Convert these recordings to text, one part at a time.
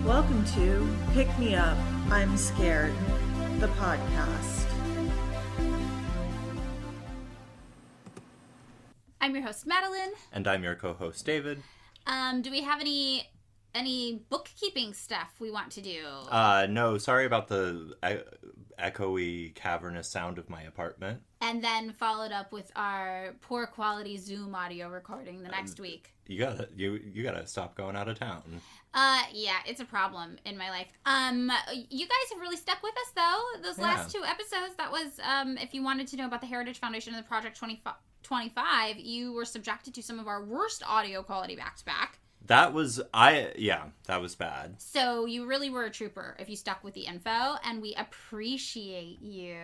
Welcome to Pick Me Up, I'm Scared, the podcast. I'm your host, Madeline. And I'm your co-host, David. Do we have any bookkeeping stuff we want to do? No, sorry about the echoey, cavernous sound of my apartment. And then followed up with our poor quality Zoom audio recording the next week. You gotta stop going out of town. Yeah, it's a problem in my life. You guys have really stuck with us though. Those last two episodes, that was, if you wanted to know about the Heritage Foundation and the Project 25, you were subjected to some of our worst audio quality back to back. That was bad. So you really were a trooper if you stuck with the info, and we appreciate you.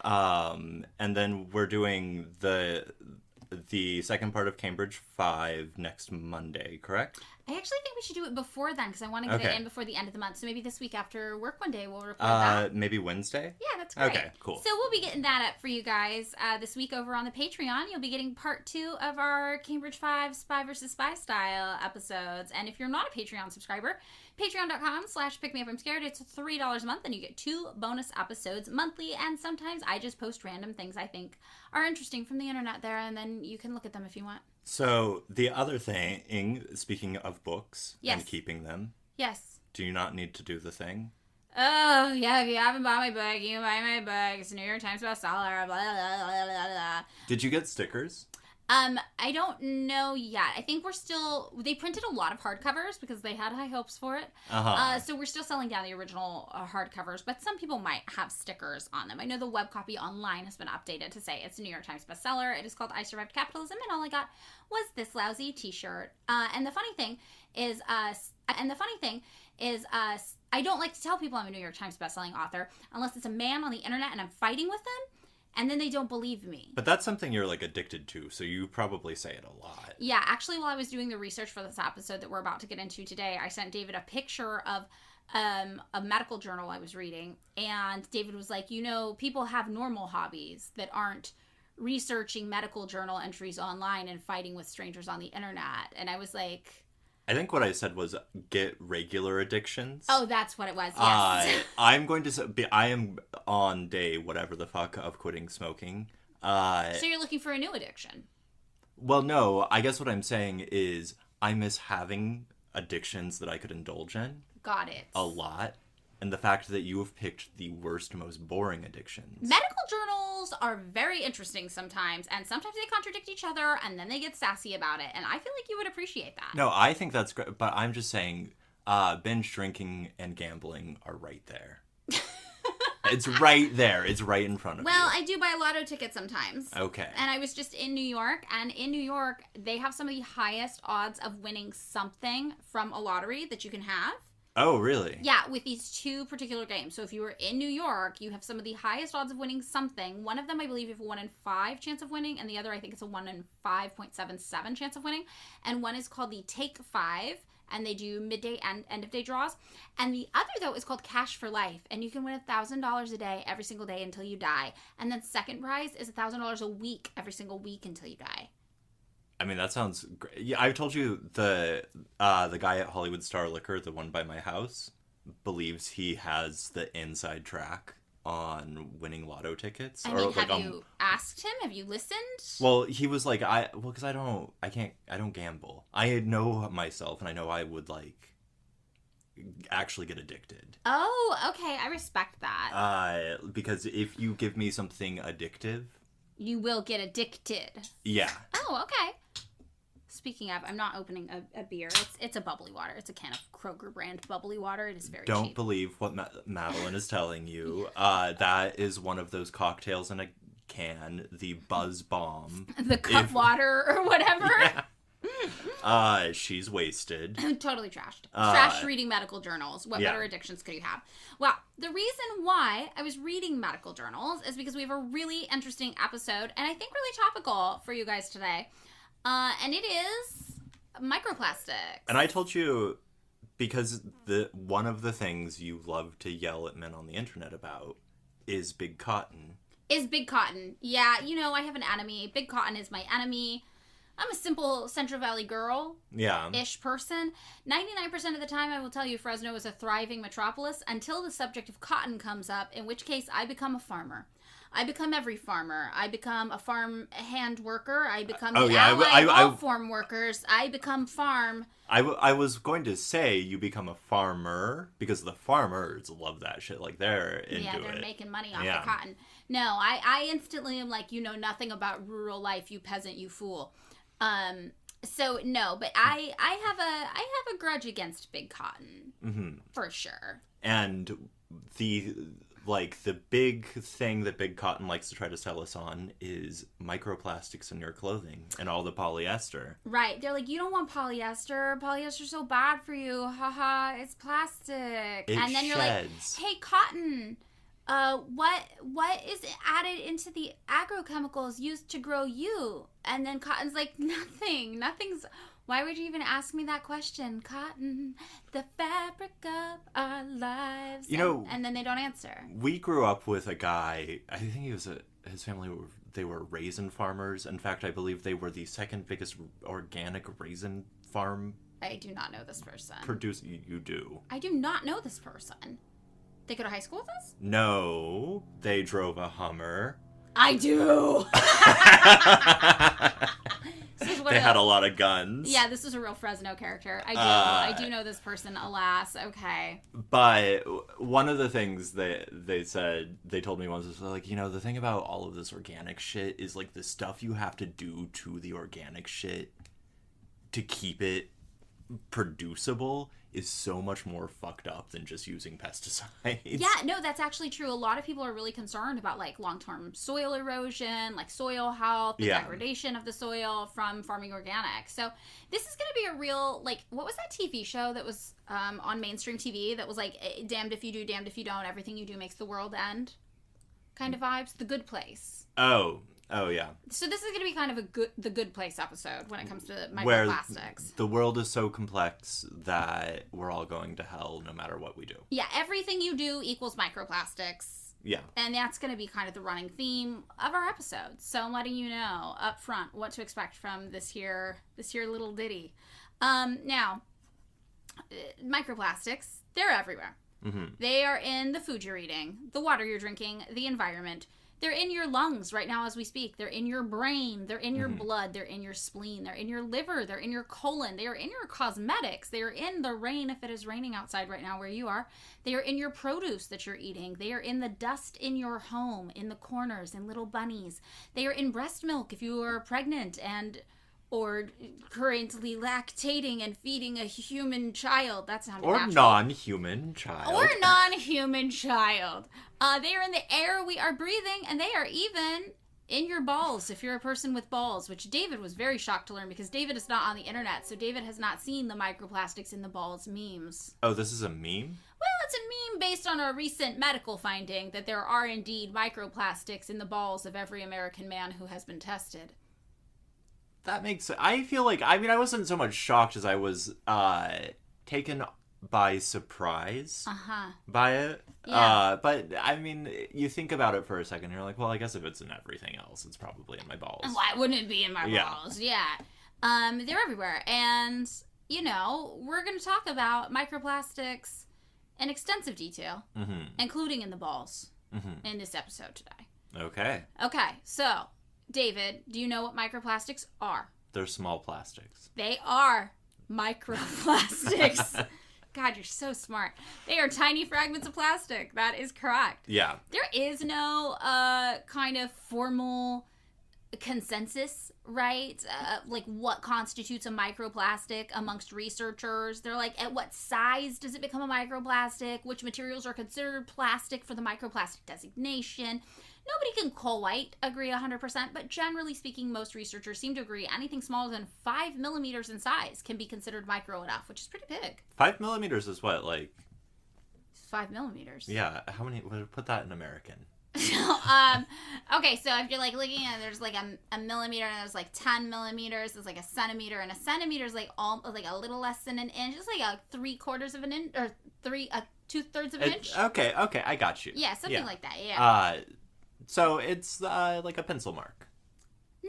And then we're doing the second part of Cambridge 5 next Monday, correct? I actually think we should do it before then, because I want to get it in before the end of the month. So maybe this week after work one day we'll record that. Maybe Wednesday? Yeah, that's great. Okay, cool. So we'll be getting that up for you guys this week over on the Patreon. You'll be getting part 2 of our Cambridge 5 Spy vs. Spy style episodes. And if you're not a Patreon subscriber, patreon.com/pickmeupimscared. It's $3 a month, and you get 2 bonus episodes monthly. And sometimes I just post random things I think are interesting from the internet there, and then you can look at them if you want. So, the other thing, speaking of books and keeping them. Yes. Do you not need to do the thing? Oh, yeah, if you haven't bought my book, you can buy my book. It's a New York Times bestseller, blah, blah, blah, blah, blah. Did you get stickers? I don't know yet. I think they printed a lot of hardcovers because they had high hopes for it. So we're still selling down the original hardcovers, but some people might have stickers on them. I know the web copy online has been updated to say it's a New York Times bestseller. It is called I Survived Capitalism, and all I got was this lousy t-shirt. And the funny thing is, I don't like to tell people I'm a New York Times bestselling author unless it's a man on the internet and I'm fighting with them. And then they don't believe me. But that's something you're, addicted to, so you probably say it a lot. Yeah, actually, while I was doing the research for this episode that we're about to get into today, I sent David a picture of a medical journal I was reading. And David was like, people have normal hobbies that aren't researching medical journal entries online and fighting with strangers on the internet. And I was like... I think what I said was get regular addictions. Oh, that's what it was, yes. I am on day whatever the fuck of quitting smoking. So you're looking for a new addiction? Well, no. I guess what I'm saying is I miss having addictions that I could indulge in. Got it. A lot. And the fact that you have picked the worst, most boring addictions. Medical journals are very interesting sometimes, and sometimes they contradict each other, and then they get sassy about it, and I feel like you would appreciate that. No, I think that's great, but I'm just saying binge drinking and gambling are right there. It's right there. It's right in front of you. Well, I do buy lotto tickets sometimes. Okay. And I was just in New York, and in New York, they have some of the highest odds of winning something from a lottery that you can have. Oh, really? Yeah, with these 2 particular games. So if you were in New York, you have some of the highest odds of winning something. One of them, I believe, you have a 1 in 5 chance of winning, and the other, I think, it's a 1 in 5.77 chance of winning. And one is called the Take 5, and they do midday and end-of-day draws. And the other, though, is called Cash for Life, and you can win $1,000 a day every single day until you die. And then second prize is $1,000 a week every single week until you die. I mean, that sounds great. Yeah, I've told you the guy at Hollywood Star Liquor, the one by my house, believes he has the inside track on winning lotto tickets. I mean, have you asked him? Have you listened? Well, he was like, because I don't gamble. I know myself, and I know I would actually get addicted. Oh, okay. I respect that. Because if you give me something addictive, you will get addicted. Yeah. Oh, okay. Speaking of, I'm not opening a beer. It's a bubbly water. It's a can of Kroger brand bubbly water. It is very cheap. Don't believe what Madeline is telling you. That is one of those cocktails in a can, the Buzz Bomb. The cut water or whatever. Yeah. She's wasted. Totally trashed. Trash reading medical journals. What better addictions could you have? Well, the reason why I was reading medical journals is because we have a really interesting episode, and I think really topical for you guys today. And it is microplastics. And I told you, because one of the things you love to yell at men on the internet about is big cotton. Yeah, I have an enemy. Big cotton is my enemy. I'm a simple Central Valley girl. Yeah. Ish person. 99% of the time, I will tell you Fresno is a thriving metropolis until the subject of cotton comes up, in which case I become a farmer. I become every farmer. I become a farm hand worker. I become ally of all farm workers. I become farm. I was going to say you become a farmer because the farmers love that shit. Like, they're into it. Yeah, they're making money off the cotton. No, I instantly am like, you know nothing about rural life, you peasant, you fool. So no, but I have a grudge against big cotton. Mm-hmm. For sure. And the big thing that Big Cotton likes to try to sell us on is microplastics in your clothing and all the polyester. Right. They're like, you don't want polyester. Polyester's so bad for you. Haha, it's plastic. And then you're like, hey, cotton, what is added into the agrochemicals used to grow you? And then Cotton's like, nothing's... Why would you even ask me that question? Cotton, the fabric of our lives. And then they don't answer. We grew up with a guy, I think his family, they were raisin farmers. In fact, I believe they were the second biggest organic raisin farm. I do not know this person. You do. I do not know this person. They go to high school with us? No, they drove a Hummer. I do! They had a lot of guns. Yeah, this is a real Fresno character. I do know this person, alas. Okay. But one of the things that they told me once was like, the thing about all of this organic shit is like the stuff you have to do to the organic shit to keep it producible is so much more fucked up than just using pesticides. Yeah, no, that's actually true. A lot of people are really concerned about like long-term soil erosion, like soil health, the degradation of the soil from farming organic. So this is going to be a real, like, what was that TV show that was on mainstream TV that was like, damned if you do, damned if you don't, everything you do makes the world end kind of vibes? The Good Place. Oh, yeah. So this is going to be kind of the Good Place episode when it comes to microplastics. Where the world is so complex that we're all going to hell no matter what we do. Yeah, everything you do equals microplastics. Yeah. And that's going to be kind of the running theme of our episodes. So I'm letting you know up front what to expect from this here little ditty. Now, microplastics, they're everywhere. Mm-hmm. They are in the food you're eating, the water you're drinking, the environment. They're in your lungs right now as we speak. They're in your brain. They're in your blood. They're in your spleen. They're in your liver. They're in your colon. They are in your cosmetics. They are in the rain if it is raining outside right now where you are. They are in your produce that you're eating. They are in the dust in your home, in the corners, in little bunnies. They are in breast milk if you are pregnant or currently lactating and feeding a human child. That sounded natural. Non-human child. Or non-human child. They are in the air we are breathing, and they are even in your balls if you're a person with balls, which David was very shocked to learn because David is not on the internet, so David has not seen the microplastics in the balls memes. Oh, this is a meme? Well, it's a meme based on a recent medical finding that there are indeed microplastics in the balls of every American man who has been tested. That makes... I feel like... I mean, I wasn't so much shocked as I was taken by surprise by it. Yeah. But, I mean, you think about it for a second, you're like, well, I guess if it's in everything else, it's probably in my balls. Why wouldn't it be in my balls? Yeah. They're everywhere. And, we're going to talk about microplastics in extensive detail, including in the balls, in this episode today. Okay, so... David, do you know what microplastics are? They're small plastics. They are microplastics. God, you're so smart. They are tiny fragments of plastic. That is correct. Yeah. There is no kind of formal consensus, right? Like what constitutes a microplastic amongst researchers. They're like, at what size does it become a microplastic? Which materials are considered plastic for the microplastic designation? Nobody can quite agree 100%, but generally speaking, most researchers seem to agree anything smaller than 5 millimeters in size can be considered micro enough, which is pretty big. 5 millimeters is what, like... 5 millimeters. Yeah, how many... Put that in American. Okay, so if you're like looking at, there's like a millimeter and there's like 10 millimeters, there's like a centimeter, and a centimeter is like a little less than an inch. It's like a 3/4 of an inch, or 2/3 of an inch. Okay, I got you. Yeah, something like that. Yeah. So it's like a pencil mark.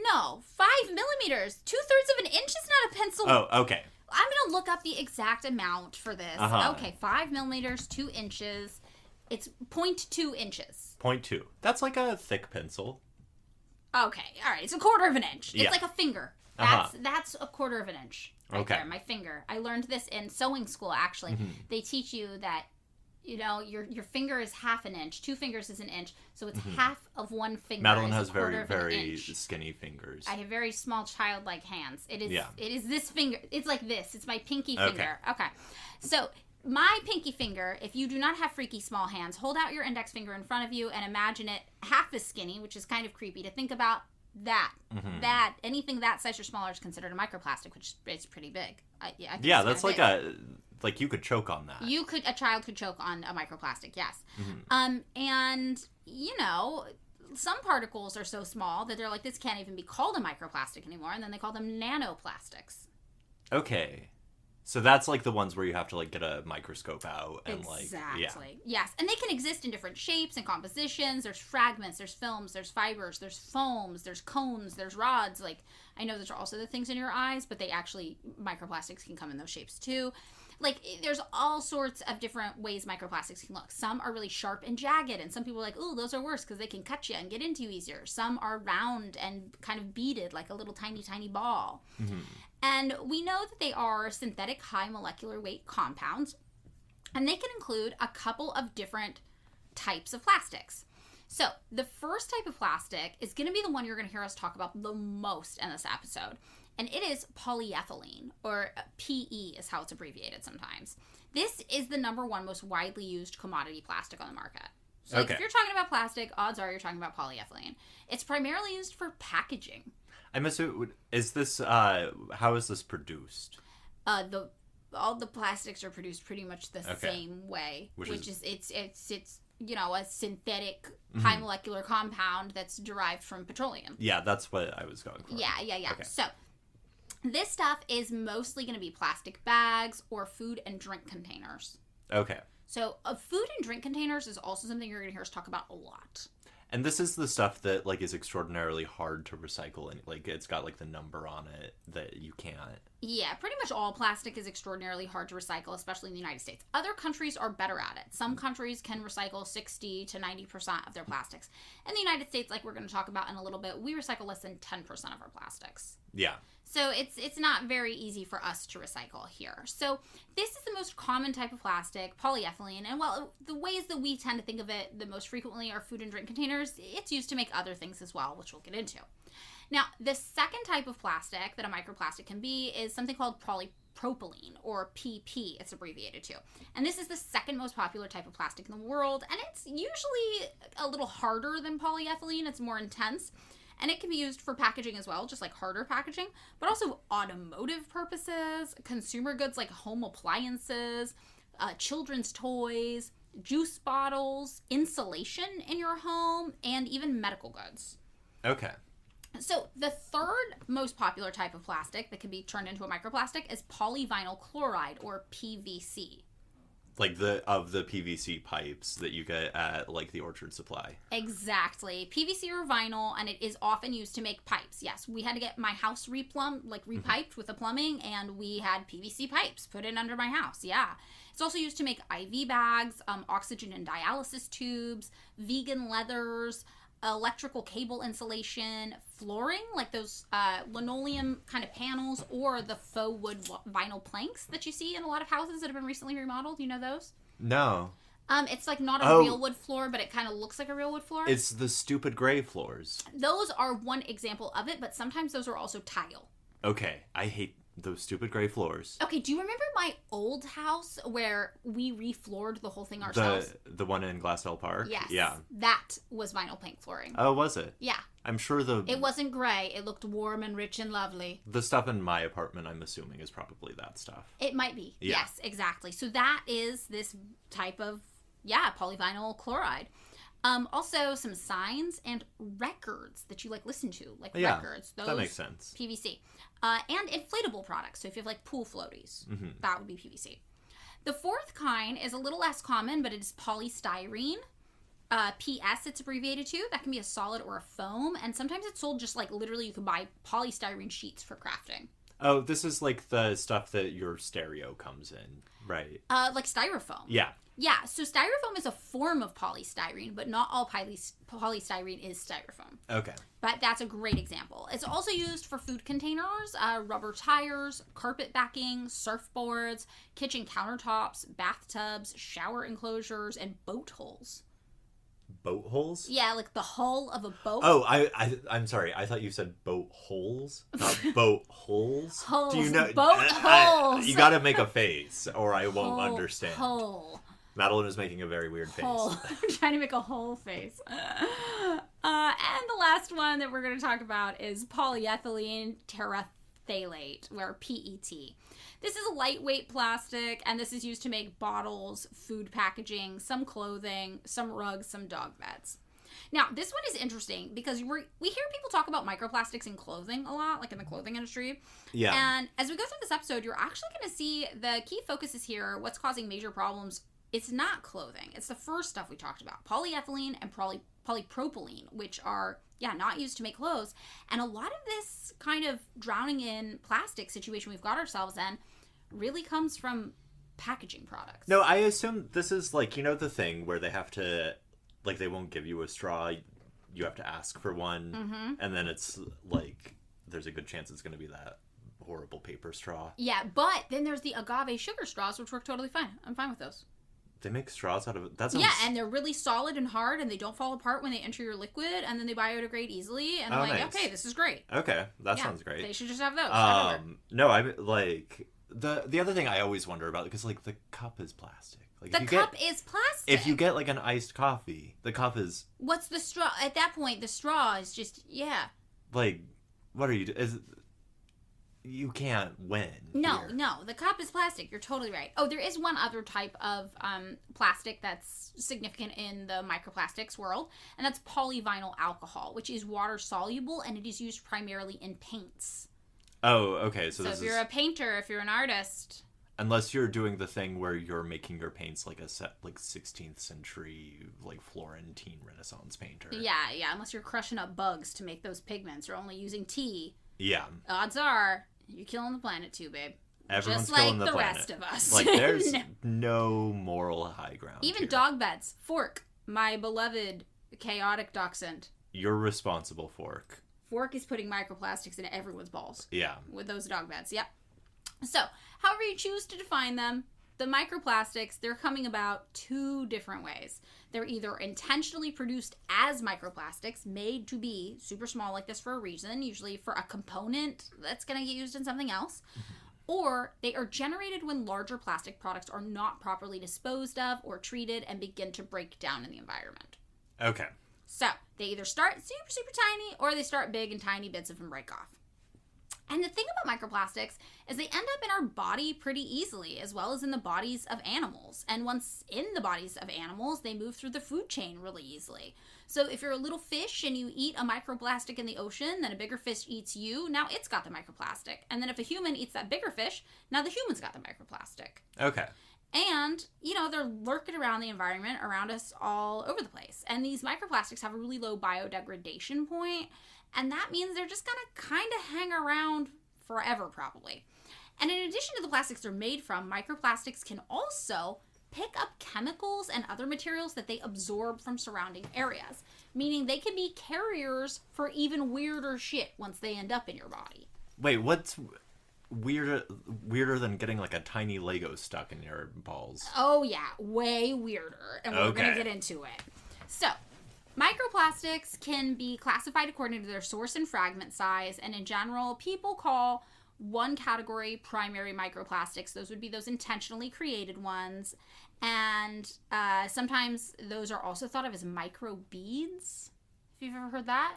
No, 5 millimeters. 2/3 of an inch is not a pencil. Oh, okay. I'm going to look up the exact amount for this. Uh-huh. Okay, 5 millimeters, 2 inches. It's 0.2 inches. 0.2. That's like a thick pencil. Okay, all right. It's a quarter of an inch. It's Yeah. like a finger. Uh-huh. That's a quarter of an inch. Right Okay. there, my finger. I learned this in sewing school, actually. Mm-hmm. They teach you that, your finger is half an inch. 2 fingers is an inch. So it's half of one finger. Madeline is has a quarter very, of an very inch. skinny fingers. I have very small childlike hands. It is. Yeah. It is this finger. It's like this. It's my pinky Okay. finger. Okay. So my pinky finger. If you do not have freaky small hands, hold out your index finger in front of you and imagine it half as skinny, which is kind of creepy to think about. That anything that size or smaller is considered a microplastic, which is pretty big. I think Yeah, it's that's kinda like big. you could choke on that. A child could choke on a microplastic, yes. Mm-hmm. And some particles are so small that they're like, this can't even be called a microplastic anymore, and then they call them nanoplastics. Okay. So that's like the ones where you have to like get a microscope out and Exactly. Yes. And they can exist in different shapes and compositions. There's fragments, there's films, there's fibers, there's foams, there's cones, there's rods. Like, I know those are also the things in your eyes, but microplastics can come in those shapes too. Like, there's all sorts of different ways microplastics can look. Some are really sharp and jagged, and some people are like, ooh, those are worse because they can cut you and get into you easier. Some are round and kind of beaded like a little tiny, tiny ball. Mm-hmm. And we know that they are synthetic high molecular weight compounds, and they can include a couple of different types of plastics. So the first type of plastic is going to be the one you're going to hear us talk about the most in this episode, and it is polyethylene, or PE is how it's abbreviated sometimes. This is the number one most widely used commodity plastic on the market. So if you're talking about plastic, odds are you're talking about polyethylene. It's primarily used for packaging. I'm assuming, how is this produced? All the plastics are produced pretty much the same way, which is it's a synthetic high molecular compound that's derived from petroleum. Yeah, that's what I was going for. Yeah. Okay. So this stuff is mostly going to be plastic bags or food and drink containers. Okay. So food and drink containers is also something you're going to hear us talk about a lot. And this is the stuff that like is extraordinarily hard to recycle, and like it's got like the number on it that you can't. Yeah, pretty much all plastic is extraordinarily hard to recycle, especially in the United States. Other countries are better at it. Some countries can recycle 60 to 90% of their plastics. In the United States, like we're going to talk about in a little bit, we recycle less than 10% of our plastics. Yeah. So it's not very easy for us to recycle here. So this is the most common type of plastic, polyethylene. And while the ways that we tend to think of it the most frequently are food and drink containers, it's used to make other things as well, which we'll get into. Now, the second type of plastic that a microplastic can be is something called polypropylene, or PP, it's abbreviated to. And this is the second most popular type of plastic in the world, and it's usually a little harder than polyethylene. It's more intense. And it can be used for packaging as well, just like harder packaging, but also automotive purposes, consumer goods like home appliances, children's toys, juice bottles, insulation in your home, and even medical goods. Okay. So the third most popular type of plastic that can be turned into a microplastic is polyvinyl chloride, or PVC. Like the PVC pipes that you get at like the Orchard Supply. Exactly. PVC or vinyl, and it is often used to make pipes. Yes, we had to get my house repiped with the plumbing, and we had PVC pipes put in under my house. Yeah. It's also used to make IV bags, oxygen and dialysis tubes, vegan leathers, electrical cable insulation, flooring, like those linoleum kind of panels, or the faux wood vinyl planks that you see in a lot of houses that have been recently remodeled. You know those? No. It's like not a real wood floor, but it kind of looks like a real wood floor. It's the stupid gray floors. Those are one example of it, but sometimes those are also tile. Okay, I hate those stupid gray floors. Okay, do you remember my old house where we refloored the whole thing ourselves? The one in Glassdale Park? Yes. Yeah. That was vinyl plank flooring. Oh, was it? Yeah. I'm sure It wasn't gray. It looked warm and rich and lovely. the stuff in my apartment, I'm assuming, is probably that stuff. It might be. Yeah. Yes, exactly. So that is this type of, polyvinyl chloride. Also, some signs and records that you listen to, records. Those, that makes sense. PVC. And inflatable products. So if you have pool floaties, that would be PVC. The fourth kind is a little less common, but it is polystyrene. PS it's abbreviated to. That can be a solid or a foam. And sometimes it's sold just like literally you can buy polystyrene sheets for crafting. Oh, this is like the stuff that your stereo comes in, right? Like styrofoam. Yeah. Yeah, so styrofoam is a form of polystyrene, but not all polystyrene is styrofoam. Okay. But that's a great example. It's also used for food containers, rubber tires, carpet backing, surfboards, kitchen countertops, bathtubs, shower enclosures, and boat holes. Boat holes? Yeah, like the hull of a boat. Oh, I'm sorry. I thought you said boat holes, not boat holes. Holes. Do you know? Boat holes. You got to make a face, or I won't Hole, understand. Hole. Madeline is making a very weird face. I'm trying to make a whole face. And the last one that we're going to talk about is polyethylene terephthalate, or PET. This is a lightweight plastic, and this is used to make bottles, food packaging, some clothing, some rugs, some dog beds. Now, this one is interesting because we hear people talk about microplastics in clothing a lot, like in the clothing industry. Yeah. And as we go through this episode, you're actually going to see the key focus is here, what's causing major problems. It's not clothing. It's the first stuff we talked about. Polyethylene and polypropylene, which are, not used to make clothes. And a lot of this kind of drowning in plastic situation we've got ourselves in really comes from packaging products. No, I assume this is like, the thing where they have to, like, they won't give you a straw. You have to ask for one. Mm-hmm. And then it's like, there's a good chance it's going to be that horrible paper straw. Yeah, but then there's the agave sugar straws, which work totally fine. I'm fine with those. They make straws out of it. That sounds... Yeah, and they're really solid and hard, and they don't fall apart when they enter your liquid, and then they biodegrade easily, and nice. Okay, this is great. Okay, that sounds great. They should just have those. No, I like the other thing I always wonder about, because like the cup is plastic. Like the cup is plastic. If you get like an iced coffee, the cup is... What's the straw? At that point, the straw is just Like, what are you? You can't win. No, the cup is plastic. You're totally right. Oh, there is one other type of plastic that's significant in the microplastics world, and that's polyvinyl alcohol, which is water soluble, and it is used primarily in paints. Oh, okay. So if you're a painter, if you're an artist, unless you're doing the thing where you're making your paints like a set, like 16th century, like Florentine Renaissance painter. Yeah. Unless you're crushing up bugs to make those pigments, or only using tea. Yeah. Odds are you're killing the planet too, babe. Everyone's just like killing the planet. Rest of us. Like, there's no moral high ground. Even here. dog beds. Fork, my beloved chaotic dachshund. You're responsible, Fork. Fork is putting microplastics in everyone's balls. Yeah. With those dog beds. Yep. So, however you choose to define them, the microplastics, they're coming about two different ways. They're either intentionally produced as microplastics, made to be super small like this for a reason, usually for a component that's going to get used in something else, or they are generated when larger plastic products are not properly disposed of or treated and begin to break down in the environment. Okay. So, they either start super, super tiny, or they start big and tiny bits of them break off. And the thing about microplastics is they end up in our body pretty easily, as well as in the bodies of animals. And once in the bodies of animals, they move through the food chain really easily. So if you're a little fish and you eat a microplastic in the ocean, then a bigger fish eats you, now it's got the microplastic. And then if a human eats that bigger fish, now the human's got the microplastic. Okay. And, they're lurking around the environment, around us all over the place. And these microplastics have a really low biodegradation point. And that means they're just going to kind of hang around forever, probably. And in addition to the plastics they're made from, microplastics can also pick up chemicals and other materials that they absorb from surrounding areas. Meaning they can be carriers for even weirder shit once they end up in your body. Wait, what's weirder than getting like a tiny Lego stuck in your balls? Oh, yeah. Way weirder. And we're going to get into it. So, microplastics can be classified according to their source and fragment size, and in general, people call one category primary microplastics. Those would be those intentionally created ones, and sometimes those are also thought of as microbeads. If you've ever heard that?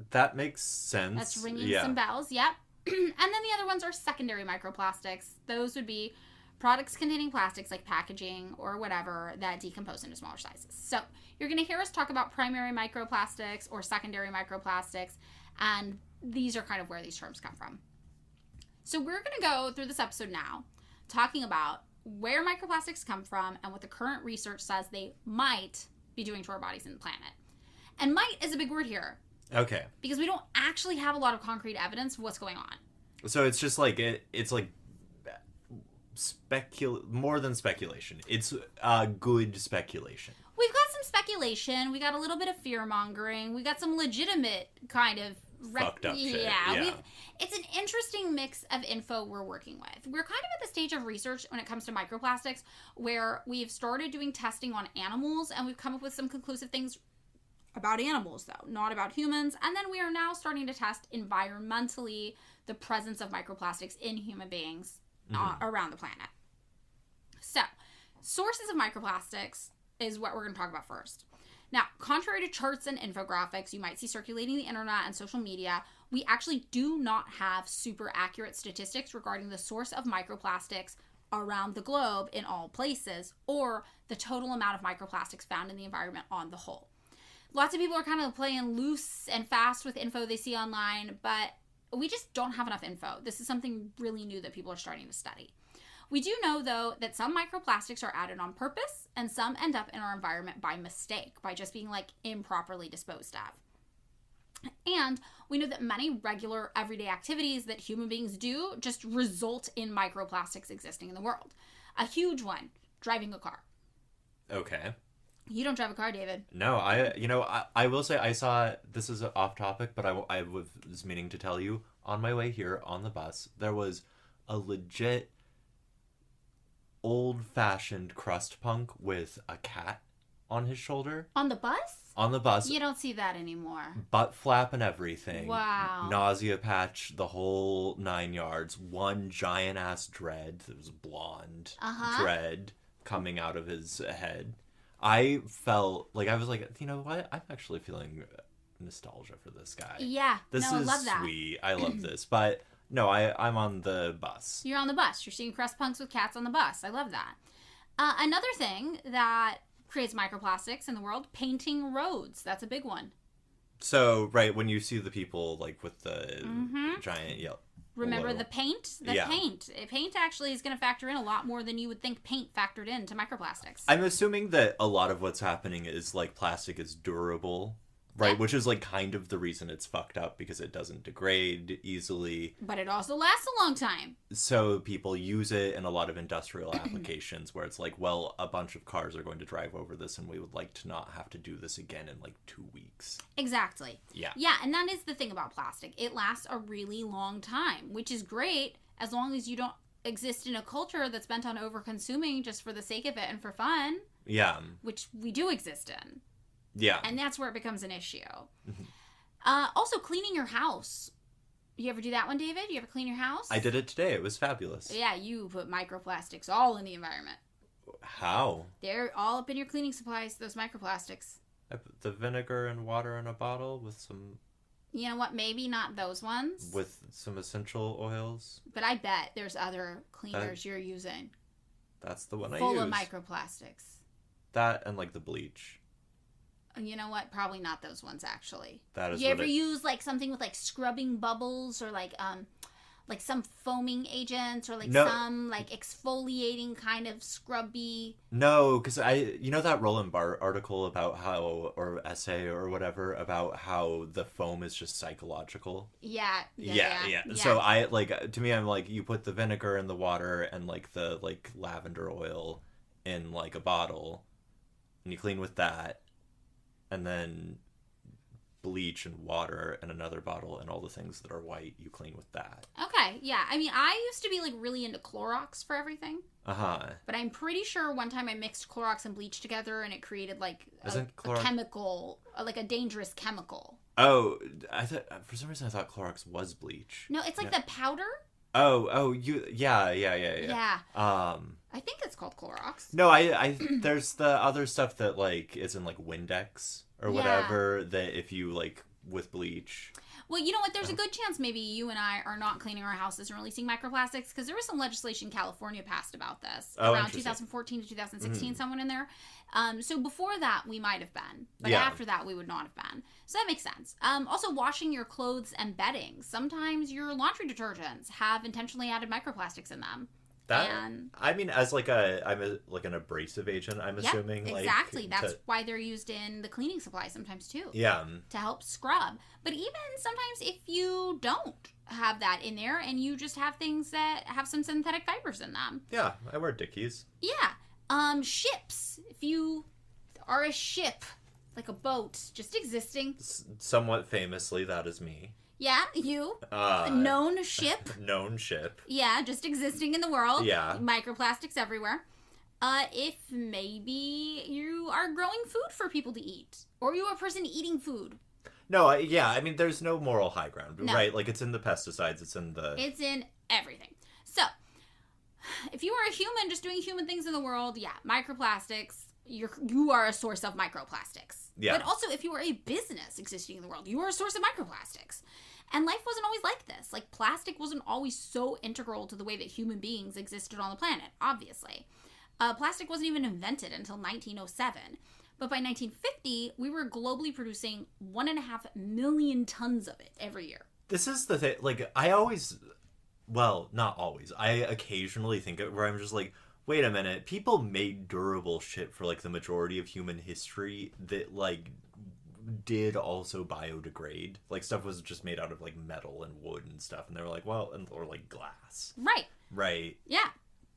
That makes sense. That's ringing some bells, yep. And then the other ones are secondary microplastics. Those would be products containing plastics like packaging or whatever that decompose into smaller sizes. So you're going to hear us talk about primary microplastics or secondary microplastics, and these are kind of where these terms come from. So we're going to go through this episode now talking about where microplastics come from and what the current research says they might be doing to our bodies and the planet. And might is a big word here. Okay. Because we don't actually have a lot of concrete evidence of what's going on. So it's just like it's like more than speculation. It's good speculation. We've got some speculation. We got a little bit of fear mongering. We got some legitimate kind of fucked up shit. Yeah. It's an interesting mix of info we're working with. We're kind of at the stage of research when it comes to microplastics where we've started doing testing on animals and we've come up with some conclusive things about animals, though, not about humans. And then we are now starting to test environmentally the presence of microplastics in human beings around the planet. So, sources of microplastics is what we're going to talk about first. Now, contrary to charts and infographics you might see circulating the internet and social media, we actually do not have super accurate statistics regarding the source of microplastics around the globe in all places, or the total amount of microplastics found in the environment on the whole. Lots of people are kind of playing loose and fast with info they see online, but we just don't have enough info. This is something really new that people are starting to study. We do know, though, that some microplastics are added on purpose and some end up in our environment by mistake, by just being like improperly disposed of. And we know that many regular everyday activities that human beings do just result in microplastics existing in the world. A huge one, driving a car. Okay. You don't drive a car, David. No, I will say I saw, this is off topic, but I was meaning to tell you, on my way here on the bus, there was a legit old-fashioned crust punk with a cat on his shoulder. On the bus? On the bus. You don't see that anymore. Butt flap and everything. Wow. Nausea patch, the whole 9 yards. One giant-ass dread that was blonde dread coming out of his head. I felt like, I was like, you know what? I'm actually feeling nostalgia for this guy. Yeah. This is I love that. sweet. I love this. But no, I'm on the bus. You're on the bus. You're seeing crust punks with cats on the bus. I love that. Another thing that creates microplastics in the world, painting roads. That's a big one. So, right, when you see the people like with the giant yellow. Remember the paint? Paint. Paint actually is going to factor in a lot more than you would think paint factored into microplastics. I'm assuming that a lot of what's happening is like plastic is durable, right? Yeah. Which is like kind of the reason it's fucked up, because it doesn't degrade easily. But it also lasts a long time. So people use it in a lot of industrial applications where it's like, well, a bunch of cars are going to drive over this and we would like to not have to do this again in like 2 weeks. Exactly. Yeah. Yeah, and that is the thing about plastic. It lasts a really long time, which is great as long as you don't exist in a culture that's bent on over-consuming just for the sake of it and for fun. Yeah. Which we do exist in. Yeah. And that's where it becomes an issue. Also, cleaning your house. You ever do that one, David? You ever clean your house? I did it today. It was fabulous. Yeah, you put microplastics all in the environment. How? They're all up in your cleaning supplies, those microplastics. I put the vinegar and water in a bottle with some... You know what? Maybe not those ones. With some essential oils. But I bet there's other cleaners you're using. That's the one I use. Full of microplastics. That and like the bleach. You know what? Probably not those ones, actually. That is. You ever use like something with like scrubbing bubbles or like some foaming agents or like some like exfoliating kind of scrubby? No, because you know that Roland Barthes article about how, or essay or whatever, about how the foam is just psychological. Yeah. So I like, to me, I'm like, you put the vinegar in the water and like the like lavender oil in like a bottle, and you clean with that. And then bleach and water and another bottle and all the things that are white, you clean with that. Okay, yeah. I mean, I used to be like really into Clorox for everything. But I'm pretty sure one time I mixed Clorox and bleach together and it created like a chemical, like a dangerous chemical. Oh, I thought, for some reason I thought Clorox was bleach. No, it's like the powder. Yeah. Yeah. I think it's called Clorox. No, I there's the other stuff that like is in like Windex or whatever that if you like with bleach. Well, you know what? There's a good chance maybe you and I are not cleaning our houses and releasing microplastics, because there was some legislation California passed about this around 2014 to 2016, someone in there. So before that, we might have been. But after that, we would not have been. So that makes sense. Also, washing your clothes and bedding. Sometimes your laundry detergents have intentionally added microplastics in them. I mean, as like like an abrasive agent, I'm assuming. Exactly. That's why they're used in the cleaning supplies sometimes too. Yeah. To help scrub. But even sometimes if you don't have that in there and you just have things that have some synthetic fibers in them. Yeah, I wear Dickies. Yeah. Ships. If you are a ship, like a boat, just existing. Somewhat famously, that is me. Yeah, you. Known ship. Known ship. Yeah, just existing in the world. Yeah. Microplastics everywhere. If maybe you are growing food for people to eat. Or you are a person eating food. No, I mean, there's no moral high ground, no. Right? Like, it's in the pesticides, it's in everything. So, if you are a human just doing human things in the world, yeah, microplastics, you are a source of microplastics. Yeah. But also, if you are a business existing in the world, you are a source of microplastics. And life wasn't always like this. Like, plastic wasn't always so integral to the way that human beings existed on the planet, obviously. Plastic wasn't even invented until 1907. But by 1950, we were globally producing 1.5 million tons of it every year. This is the thing. Like, I always... Well, not always. I occasionally think it where I'm just like, wait a minute. People made durable shit for, like, the majority of human history that, like, did also biodegrade. Like, stuff was just made out of, like, metal and wood and stuff. And they were like, well, or, like, glass. Right. Right. Yeah.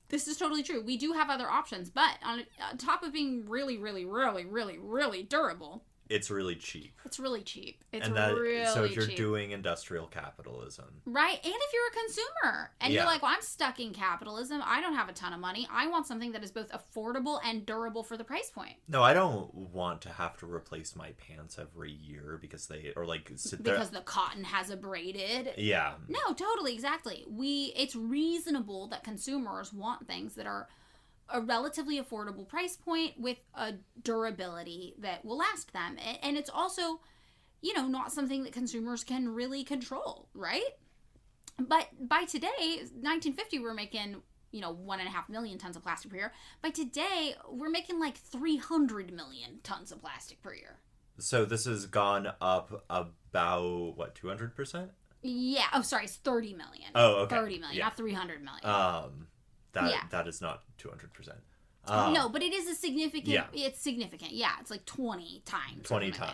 This is totally true. We do have other options, but on top of being really, really, really, really, really durable... It's really cheap. It's really cheap. It's and that, really cheap. So if you're doing industrial capitalism. Right. And if you're a consumer and you're like, well, I'm stuck in capitalism. I don't have a ton of money. I want something that is both affordable and durable for the price point. No, I don't want to have to replace my pants every year because because the cotton has abraded. Yeah. No, totally. Exactly. It's reasonable that consumers want things that are a relatively affordable price point with a durability that will last them. And it's also, not something that consumers can really control, right? But by today, 1950, we're making, 1.5 million tons of plastic per year. By today, we're making like 300 million tons of plastic per year. So this has gone up about, 200%? Yeah. Oh, sorry. It's 30 million. Oh, okay. 30 million, not 300 million. That is not 200%. No, but it is a significant... Yeah. It's significant. Yeah, it's like 20 times. 20 times.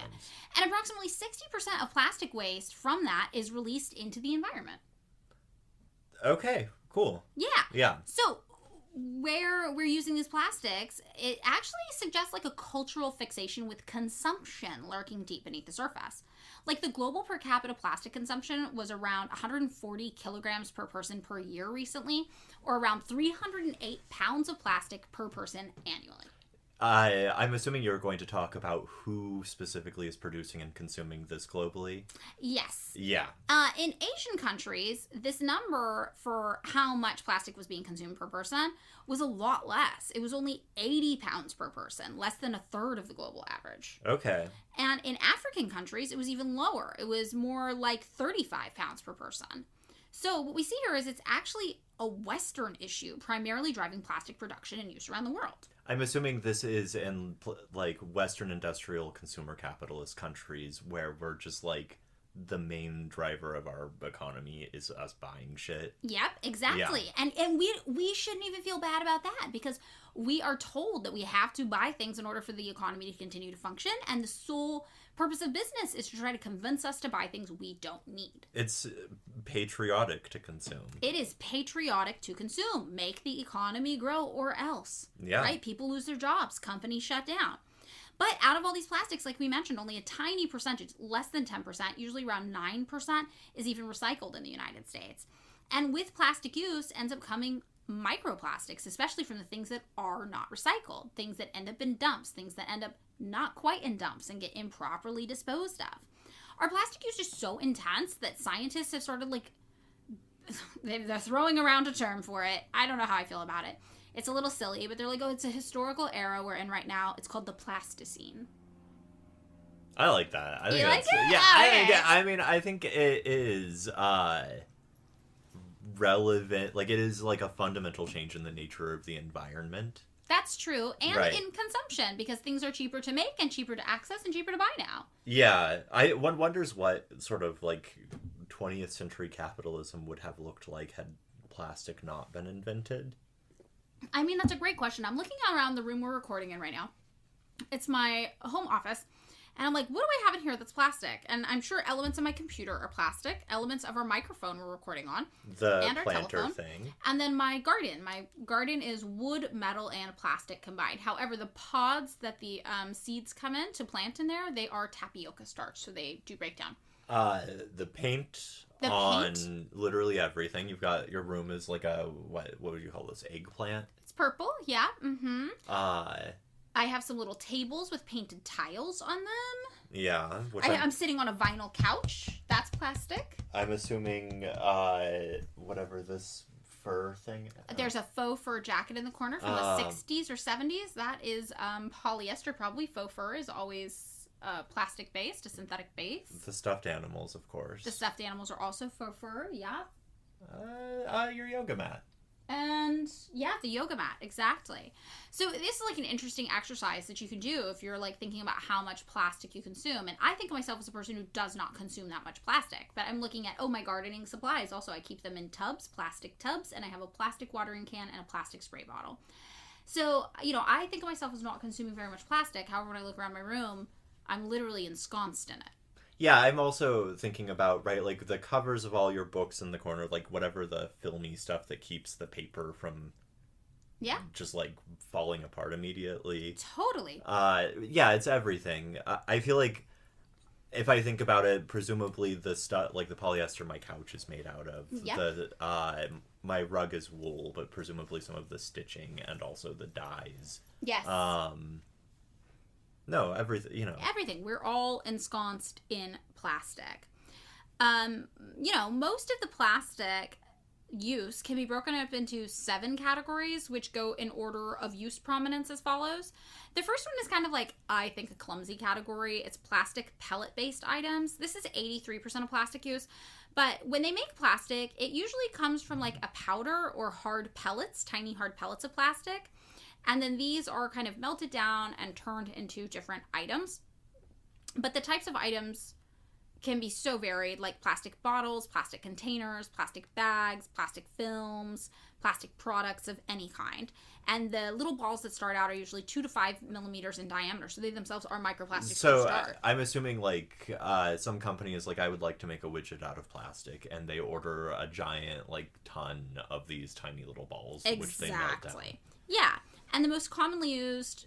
And approximately 60% of plastic waste from that is released into the environment. Okay, cool. Yeah. Yeah. So, where we're using these plastics, it actually suggests like a cultural fixation with consumption lurking deep beneath the surface. Like, the global per capita plastic consumption was around 140 kilograms per person per year recently, or around 308 pounds of plastic per person annually. I'm assuming you're going to talk about who specifically is producing and consuming this globally? Yes. Yeah. In Asian countries, this number for how much plastic was being consumed per person was a lot less. It was only 80 pounds per person, less than a third of the global average. Okay. And in African countries, it was even lower. It was more like 35 pounds per person. So what we see here is it's actually a Western issue, primarily driving plastic production and use around the world. I'm assuming this is in, like, Western industrial consumer capitalist countries where we're just, like, the main driver of our economy is us buying shit. Yep, exactly. Yeah. And we shouldn't even feel bad about that because we are told that we have to buy things in order for the economy to continue to function, and the sole purpose of business is to try to convince us to buy things we don't need. It's patriotic to consume. It is patriotic to consume. Make the economy grow or else. Yeah. Right? People lose their jobs. Companies shut down. But out of all these plastics, like we mentioned, only a tiny percentage, less than 10%, usually around 9%, is even recycled in the United States. And with plastic use ends up coming microplastics, especially from the things that are not recycled, things that end up in dumps, things that end up not quite in dumps and get improperly disposed of. Our plastic use is so intense that scientists have started, like, they're throwing around a term for it. I don't know how I feel about it. It's a little silly, but they're like, oh, it's a historical era we're in right now. It's called the Plasticine. I like that. I think you like it? Yeah, I think it is relevant. Like, it is like a fundamental change in the nature of the environment. That's true. And right. In consumption, because things are cheaper to make and cheaper to access and cheaper to buy now. Yeah. One wonders what sort of, like, 20th century capitalism would have looked like had plastic not been invented. I mean, that's a great question. I'm looking around the room we're recording in right now. It's my home office. And I'm like, what do I have in here that's plastic? And I'm sure elements of my computer are plastic. Elements of our microphone we're recording on. The and our planter telephone. thing. And then my garden. My garden is wood, metal, and plastic combined. However, the pods that the seeds come in to plant in there, they are tapioca starch. So they do break down. The paint on literally everything. You've got, your room is like a, what would you call this? Eggplant? It's purple, yeah. Mm-hmm. I have some little tables with painted tiles on them. Yeah. I'm sitting on a vinyl couch. That's plastic. I'm assuming, whatever this fur thing. There's a faux fur jacket in the corner from the 60s or 70s. That is polyester, probably. Faux fur is always plastic based, a synthetic base. The stuffed animals, of course. The stuffed animals are also faux fur, yeah. Your yoga mat. And yeah, the yoga mat, exactly. So this is like an interesting exercise that you can do if you're like thinking about how much plastic you consume. And I think of myself as a person who does not consume that much plastic, but I'm looking at, my gardening supplies. Also, I keep them in tubs, plastic tubs, and I have a plastic watering can and a plastic spray bottle. So, I think of myself as not consuming very much plastic. However, when I look around my room, I'm literally ensconced in it. Yeah, I'm also thinking about, right, like the covers of all your books in the corner, like whatever the filmy stuff that keeps the paper from just like falling apart immediately. Totally. Yeah, it's everything. I feel like if I think about it, presumably the stuff, like the polyester my couch is made out of, my rug is wool, but presumably some of the stitching and also the dyes. Yes. No, everything, Everything. We're all ensconced in plastic. Most of the plastic use can be broken up into 7 categories, which go in order of use prominence as follows. The first one is kind of like, I think, a clumsy category. It's plastic pellet-based items. This is 83% of plastic use. But when they make plastic, it usually comes from like a powder or hard pellets, tiny hard pellets of plastic. And then these are kind of melted down and turned into different items. But the types of items can be so varied, like plastic bottles, plastic containers, plastic bags, plastic films, plastic products of any kind. And the little balls that start out are usually 2 to 5 millimeters in diameter. So they themselves are microplastics. So I'm assuming like some company is like, I would like to make a widget out of plastic. And they order a giant like ton of these tiny little balls, which they melt down. Yeah. And the most commonly used,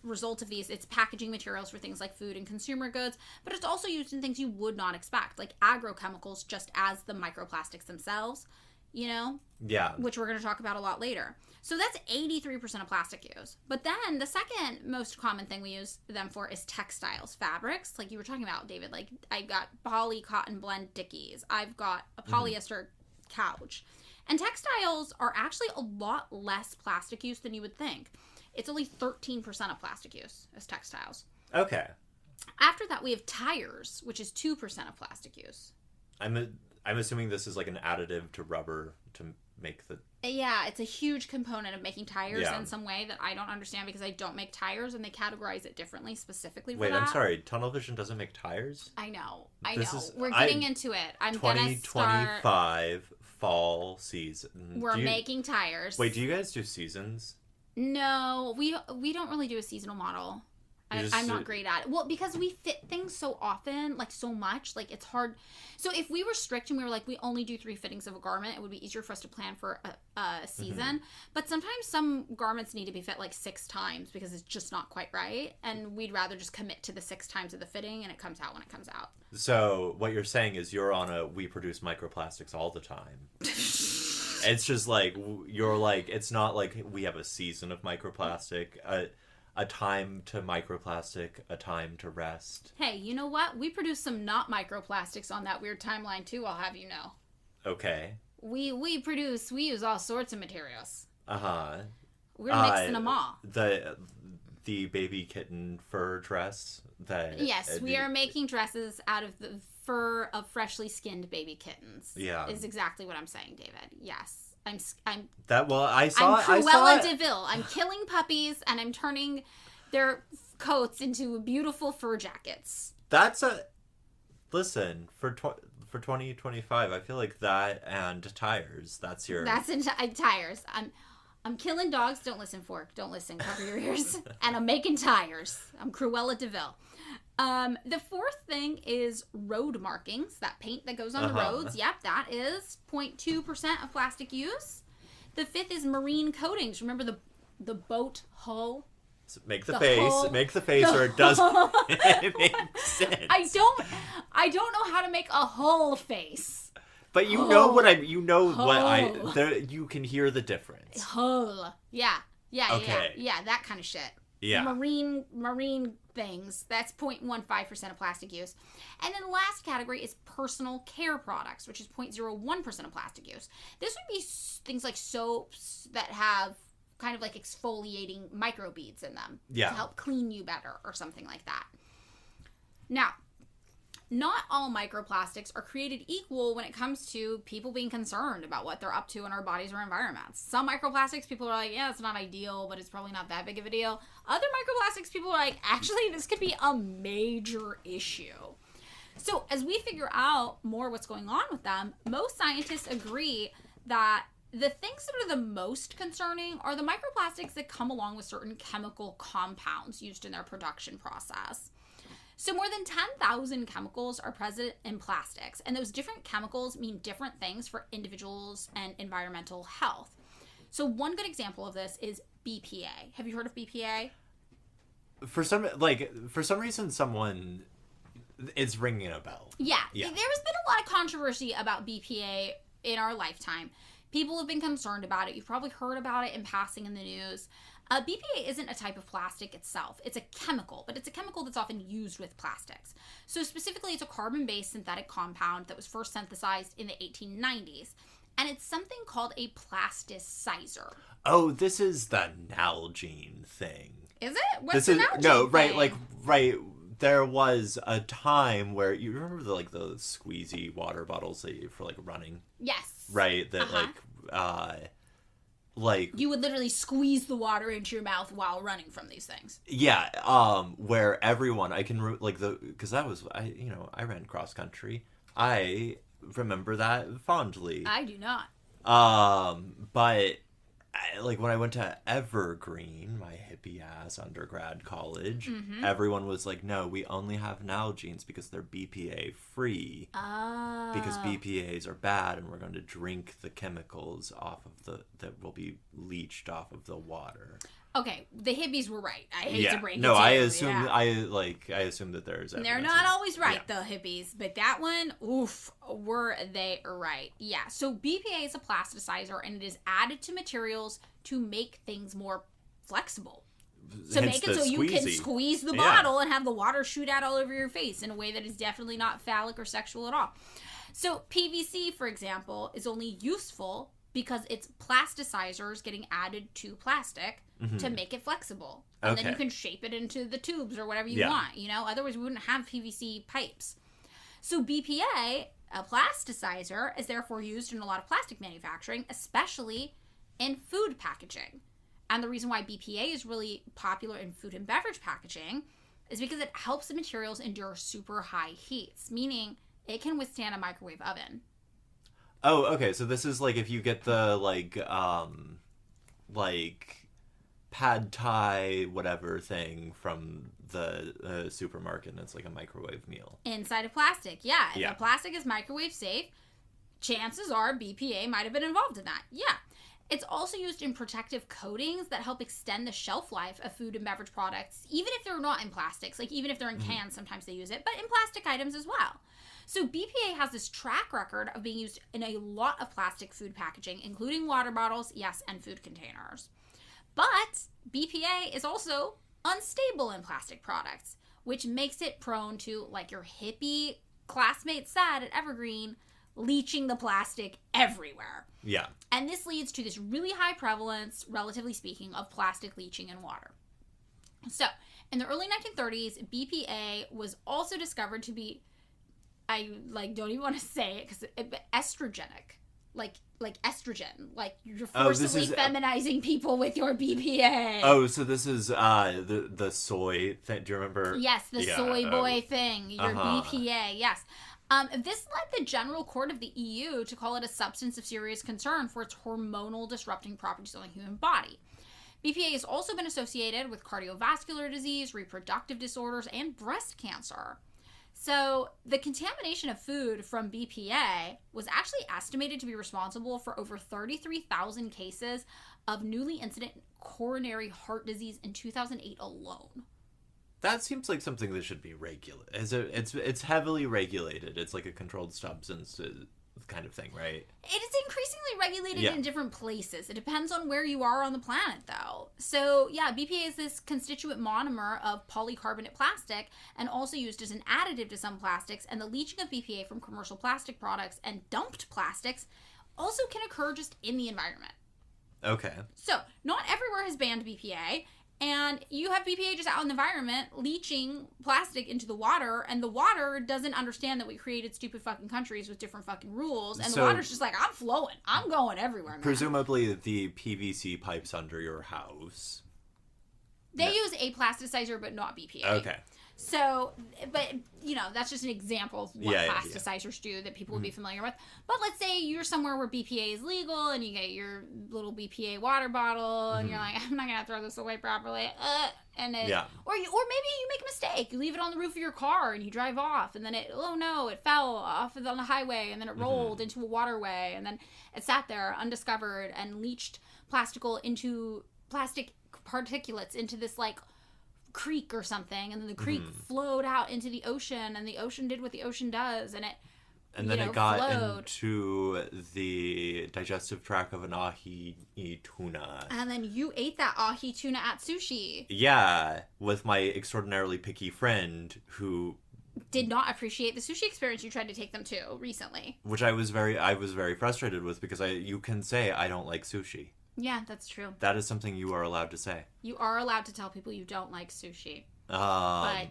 result of these, it's packaging materials for things like food and consumer goods, but it's also used in things you would not expect, like agrochemicals, just as the microplastics themselves, Yeah. Which we're going to talk about a lot later. So that's 83% of plastic use. But then the second most common thing we use them for is textiles, fabrics, like you were talking about, David. Like, I've got poly cotton blend Dickies. I've got a polyester couch. And textiles are actually a lot less plastic use than you would think. It's only 13% of plastic use as textiles. Okay. After that, we have tires, which is 2% of plastic use. I'm assuming this is like an additive to rubber to make the... Yeah, it's a huge component of making tires in some way that I don't understand because I don't make tires and they categorize it differently specifically for that. Wait, I'm sorry. Tunnel Vision doesn't make tires? I know. We're getting into it. I'm going to start... 2025 fall season. We're making tires. Wait, do you guys do seasons? No, we don't really do a seasonal model. I'm not great at it. Well, because we fit things so often, like so much, like it's hard. So if we were strict and we were like, we only do 3 fittings of a garment, it would be easier for us to plan for a season. Mm-hmm. But sometimes some garments need to be fit like 6 times because it's just not quite right. And we'd rather just commit to the 6 times of the fitting and it comes out when it comes out. So what you're saying is you're on we produce microplastics all the time. It's just like, you're like, it's not like we have a season of microplastic. A time to microplastic, a time to rest. Hey, you know what? We produce some not microplastics on that weird timeline too, I'll have you know. Okay. We use all sorts of materials. Uh-huh. We're mixing them all. The baby kitten fur dress. Yes, we are making dresses out of the fur of freshly skinned baby kittens. Yeah. Is exactly what I'm saying, David. Yes. I'm Cruella de Vil. I'm killing puppies and I'm turning their coats into beautiful fur jackets. Listen, for 2025, I feel like that and tires. That's in tires. I'm killing dogs. Don't listen, Fork. Don't listen. Cover your ears. And I'm making tires. I'm Cruella DeVille. The fourth thing is road markings. That paint that goes on the roads. Yep, that is 0.2% of plastic use. The fifth is marine coatings. Remember the boat hull? Make the face, or it doesn't make sense. I don't know how to make a hull face. But you know what you can hear the difference. Hull. Yeah, Okay. yeah, that kind of shit. Yeah. Marine things. That's 0.15% of plastic use. And then the last category is personal care products, which is 0.01% of plastic use. This would be things like soaps that have kind of like exfoliating microbeads in them to help clean you better or something like that. Now, not all microplastics are created equal when it comes to people being concerned about what they're up to in our bodies or environments. Some microplastics, people are like, yeah, it's not ideal, but it's probably not that big of a deal. Other microplastics, people are like, actually, this could be a major issue. So as we figure out more what's going on with them, most scientists agree that the things that are the most concerning are the microplastics that come along with certain chemical compounds used in their production process. So more than 10,000 chemicals are present in plastics, and those different chemicals mean different things for individuals and environmental health. So one good example of this is BPA. Have you heard of BPA? For some reason, someone is ringing a bell. Yeah. There has been a lot of controversy about BPA in our lifetime. People have been concerned about it. You've probably heard about it in passing in the news. BPA isn't a type of plastic itself. It's a chemical, but it's a chemical that's often used with plastics. So specifically, it's a carbon-based synthetic compound that was first synthesized in the 1890s. And it's something called a plasticizer. Oh, this is the Nalgene thing. Is it? What's the Nalgene thing? Right. There was a time where, you remember the squeezy water bottles that you for running? Yes. Right, that you would literally squeeze the water into your mouth while running from these things. Yeah, where everyone, because I ran cross country. I remember that fondly. I do not. But when I went to Evergreen, my hippie ass undergrad college, everyone was like, no, we only have Nalgenes because they're BPA free. Oh. Because BPAs are bad, and we're going to drink the chemicals that will be leached off of the water. Okay, the hippies were right. I hate to break it to you. I assume that there's They're not always right, though, hippies. But that one, were they right. Yeah, so BPA is a plasticizer, and it is added to materials to make things more flexible. To make it so you can squeeze the bottle and have the water shoot out all over your face in a way that is definitely not phallic or sexual at all. So PVC, for example, is only useful because it's plasticizers getting added to plastic to make it flexible. And then you can shape it into the tubes or whatever you want, Otherwise, we wouldn't have PVC pipes. So BPA, a plasticizer, is therefore used in a lot of plastic manufacturing, especially in food packaging. And the reason why BPA is really popular in food and beverage packaging is because it helps the materials endure super high heats, meaning it can withstand a microwave oven. Oh, okay. So this is if you get the pad thai whatever thing from the supermarket, and it's like a microwave meal inside of plastic. Yeah, if the plastic is microwave safe, chances are BPA might have been involved in that. Yeah. It's also used in protective coatings that help extend the shelf life of food and beverage products, even if they're not in plastics. Even if they're in cans, sometimes they use it, but in plastic items as well. So BPA has this track record of being used in a lot of plastic food packaging, including water bottles, and food containers. But BPA is also unstable in plastic products, which makes it prone to, like your hippie classmate said at Evergreen, leaching the plastic everywhere. Yeah. And this leads to this really high prevalence, relatively speaking, of plastic leaching in water. So, in the early 1930s, BPA was also discovered to be, I don't even want to say it because estrogenic. Like estrogen. Like you're forcibly feminizing people with your BPA. Oh, so this is the soy thing. Do you remember? Yes, the soy boy thing. Your BPA, yes. This led the General Court of the EU to call it a substance of serious concern for its hormonal disrupting properties on the human body. BPA has also been associated with cardiovascular disease, reproductive disorders, and breast cancer. So the contamination of food from BPA was actually estimated to be responsible for over 33,000 cases of newly incident coronary heart disease in 2008 alone. That seems like something that should be regulated. It's heavily regulated. It's like a controlled substance kind of thing, right? It is increasingly regulated in different places. It depends on where you are on the planet, though. So, yeah, BPA is this constituent monomer of polycarbonate plastic and also used as an additive to some plastics. And the leaching of BPA from commercial plastic products and dumped plastics also can occur just in the environment. Okay. So, not everywhere has banned BPA. And you have BPA just out in the environment leaching plastic into the water, and the water doesn't understand that we created stupid fucking countries with different fucking rules, and the water's just like, I'm flowing. I'm going everywhere, man. Presumably the PVC pipes under your house. They use a plasticizer, but not BPA. Okay. So, but, you know, that's just an example of what plasticizers do that people would be familiar with. But let's say you're somewhere where BPA is legal and you get your little BPA water bottle and you're like, I'm not going to throw this away properly. Or maybe you make a mistake. You leave it on the roof of your car and you drive off and then it fell off on the highway and then it rolled into a waterway and then it sat there undiscovered and leached plastic particulates into this, like, creek or something, and then the creek flowed out into the ocean, and the ocean did what the ocean does, and it got flowed into the digestive tract of an ahi tuna. And then you ate that ahi tuna at sushi. Yeah, with my extraordinarily picky friend who did not appreciate the sushi experience you tried to take them to recently. Which I was very frustrated with because you can say I don't like sushi. Yeah, that's true. That is something you are allowed to say. You are allowed to tell people you don't like sushi. But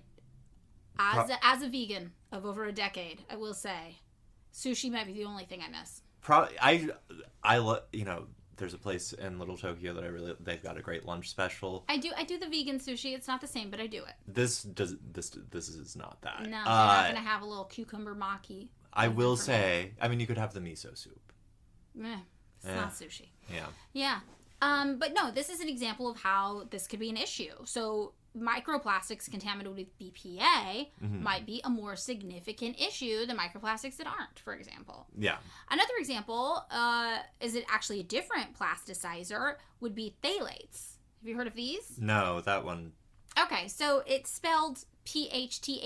as a vegan of over a decade, I will say, sushi might be the only thing I miss. There's a place in Little Tokyo that they've got a great lunch special. I do the vegan sushi. It's not the same, but I do it. This is not that. No, they're not going to have a little cucumber maki. I will say, you could have the miso soup. It's not sushi. Yeah. Yeah. But no, this is an example of how this could be an issue. So microplastics contaminated with BPA might be a more significant issue than microplastics that aren't, for example. Yeah. Another example, is it actually a different plasticizer, would be phthalates. Have you heard of these? No, that one. Okay, so it's spelled Phthalates,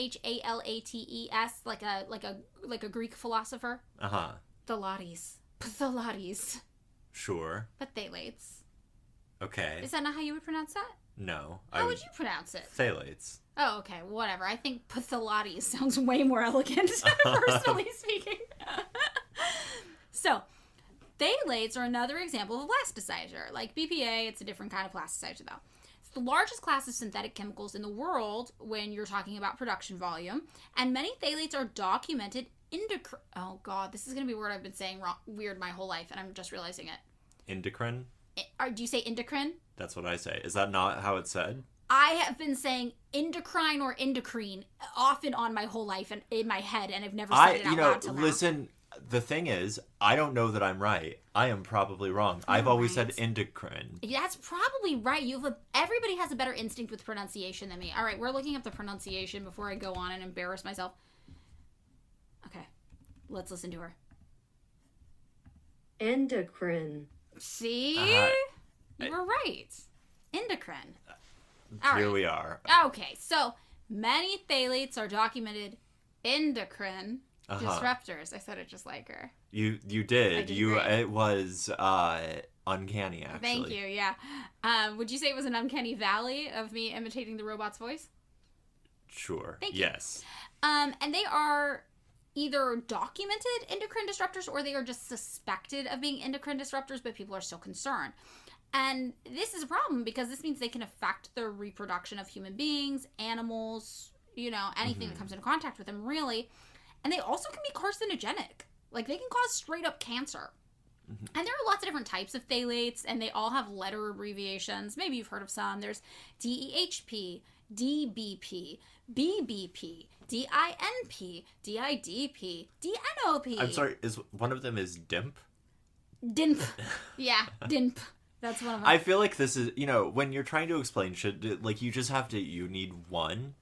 like a Greek philosopher. Phthalates. Sure. But phthalates. Okay. Is that not how you would pronounce that? No. How would you pronounce it? Phthalates. Oh, okay. Whatever. I think Phthalates sounds way more elegant, personally speaking. So, phthalates are another example of a plasticizer. Like BPA, it's a different kind of plasticizer, though. It's the largest class of synthetic chemicals in the world when you're talking about production volume, and many phthalates are documented oh god, this is going to be a word I've been saying weird my whole life, and I'm just realizing it. Endocrine? Do you say endocrine? That's what I say. Is that not how it's said? I have been saying endocrine or endocrine often on my whole life and in my head, and I've never said it out loud till now. Listen, the thing is, I don't know that I'm right. I am probably wrong. I've always said endocrine. That's probably right. Everybody has a better instinct with pronunciation than me. All right, we're looking up the pronunciation before I go on and embarrass myself. Okay, let's listen to her. Endocrine. See? You were right. Endocrine. Here we are. Okay, so many phthalates are documented endocrine disruptors. I said it just like her. You did. It was uncanny, actually. Thank you. Yeah. Would you say it was an uncanny valley of me imitating the robot's voice? Sure. Thank you. Yes. And they are either documented endocrine disruptors or they are just suspected of being endocrine disruptors, but people are still concerned. And this is a problem because this means they can affect the reproduction of human beings, animals, anything that comes into contact with them, really. And they also can be carcinogenic. Like, they can cause straight up cancer. And there are lots of different types of phthalates, and they all have letter abbreviations. Maybe you've heard of some. There's DEHP, DBP, BBP, DINP, DIDP, DNOP. I'm sorry, is one of them is DIMP? DINP. Yeah, DINP. That's one of them. I feel like this is, when you're trying to explain shit, like, you need one,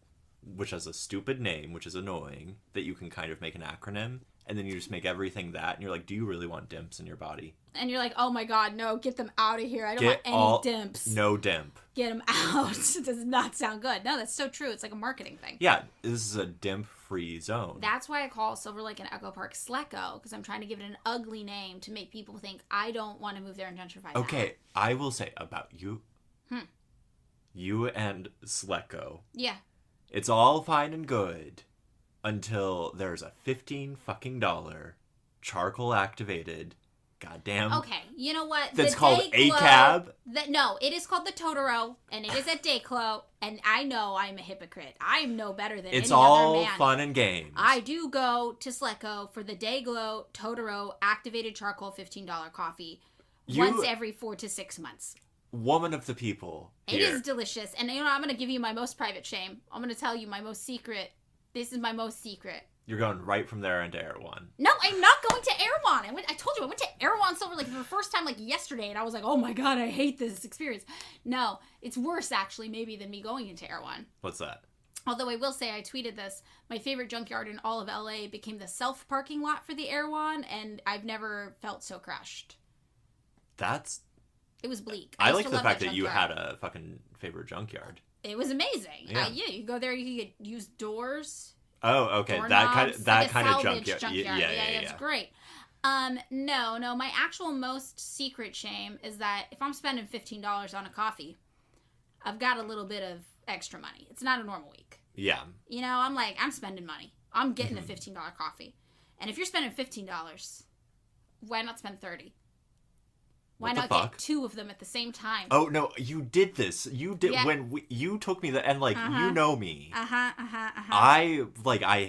which has a stupid name, which is annoying, that you can kind of make an acronym, and then you just make everything that, and you're like, do you really want dimps in your body? And you're like, oh my god, no, get them out of here. I don't want any dimps. No dimp. Get them out. It does not sound good. No, that's so true. It's like a marketing thing. Yeah, this is a dimp-free zone. That's why I call Silver Lake and Echo Park Slecko, because I'm trying to give it an ugly name to make people think I don't want to move there and gentrify. Okay, I will say about you. You and Slecko. Yeah. It's all fine and good until there's a $15 fucking charcoal activated goddamn. Okay, you know what? That's called a cab. No, it is called the Totoro, and it is at Dayklo, and I know I'm a hypocrite. I'm no better than any other man. It's all fun and games. I do go to Slecko for the Dayglo Totoro activated charcoal $15 coffee once every 4 to 6 months. Woman of the people. It is delicious, and I'm going to give you my most private shame. I'm going to tell you my most secret. This is my most secret. You're going right from there into Erewhon. No, I'm not going to Erewhon. I told you, I went to Erewhon Silver Lake for the first time yesterday, and I was like, oh my god, I hate this experience. No, it's worse actually maybe than me going into Erewhon. What's that? Although I will say, I tweeted this, my favorite junkyard in all of LA became the self-parking lot for the Erewhon, and I've never felt so crushed. It was bleak. I like the fact that you had a fucking favorite junkyard. It was no. Yeah. You go there, you can get used doors. Oh, okay. That kind of junkyard. Yeah, it's great. No, my actual most secret shame is that if I'm spending $15 on a coffee, I've got a little bit of extra money. It's not a normal week. Yeah. I'm like, I'm spending money. I'm getting a $15 coffee. And if you're spending $15, why not spend $30? Why not get 2 of them at the same time? Oh, no, you did this. You did when you took me and you know me. I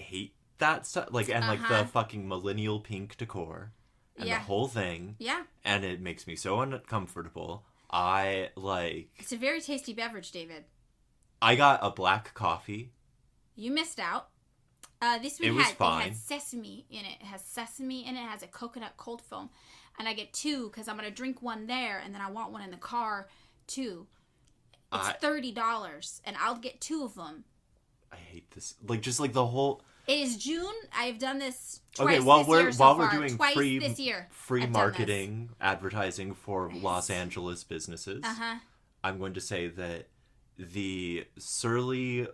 hate that stuff. The fucking millennial pink decor and the whole thing. Yeah. And it makes me so uncomfortable. It's a very tasty beverage, David. I got a black coffee. You missed out. This one it had sesame in it. It has sesame in it. It has a coconut cold foam. And I get 2 because I'm going to drink one there, and then I want one in the car, too. It's $30, and I'll get 2 of them. I hate this. The whole... It is June. I've done this twice this year while we're doing free marketing, advertising for Los Angeles businesses, I'm going to say that the surly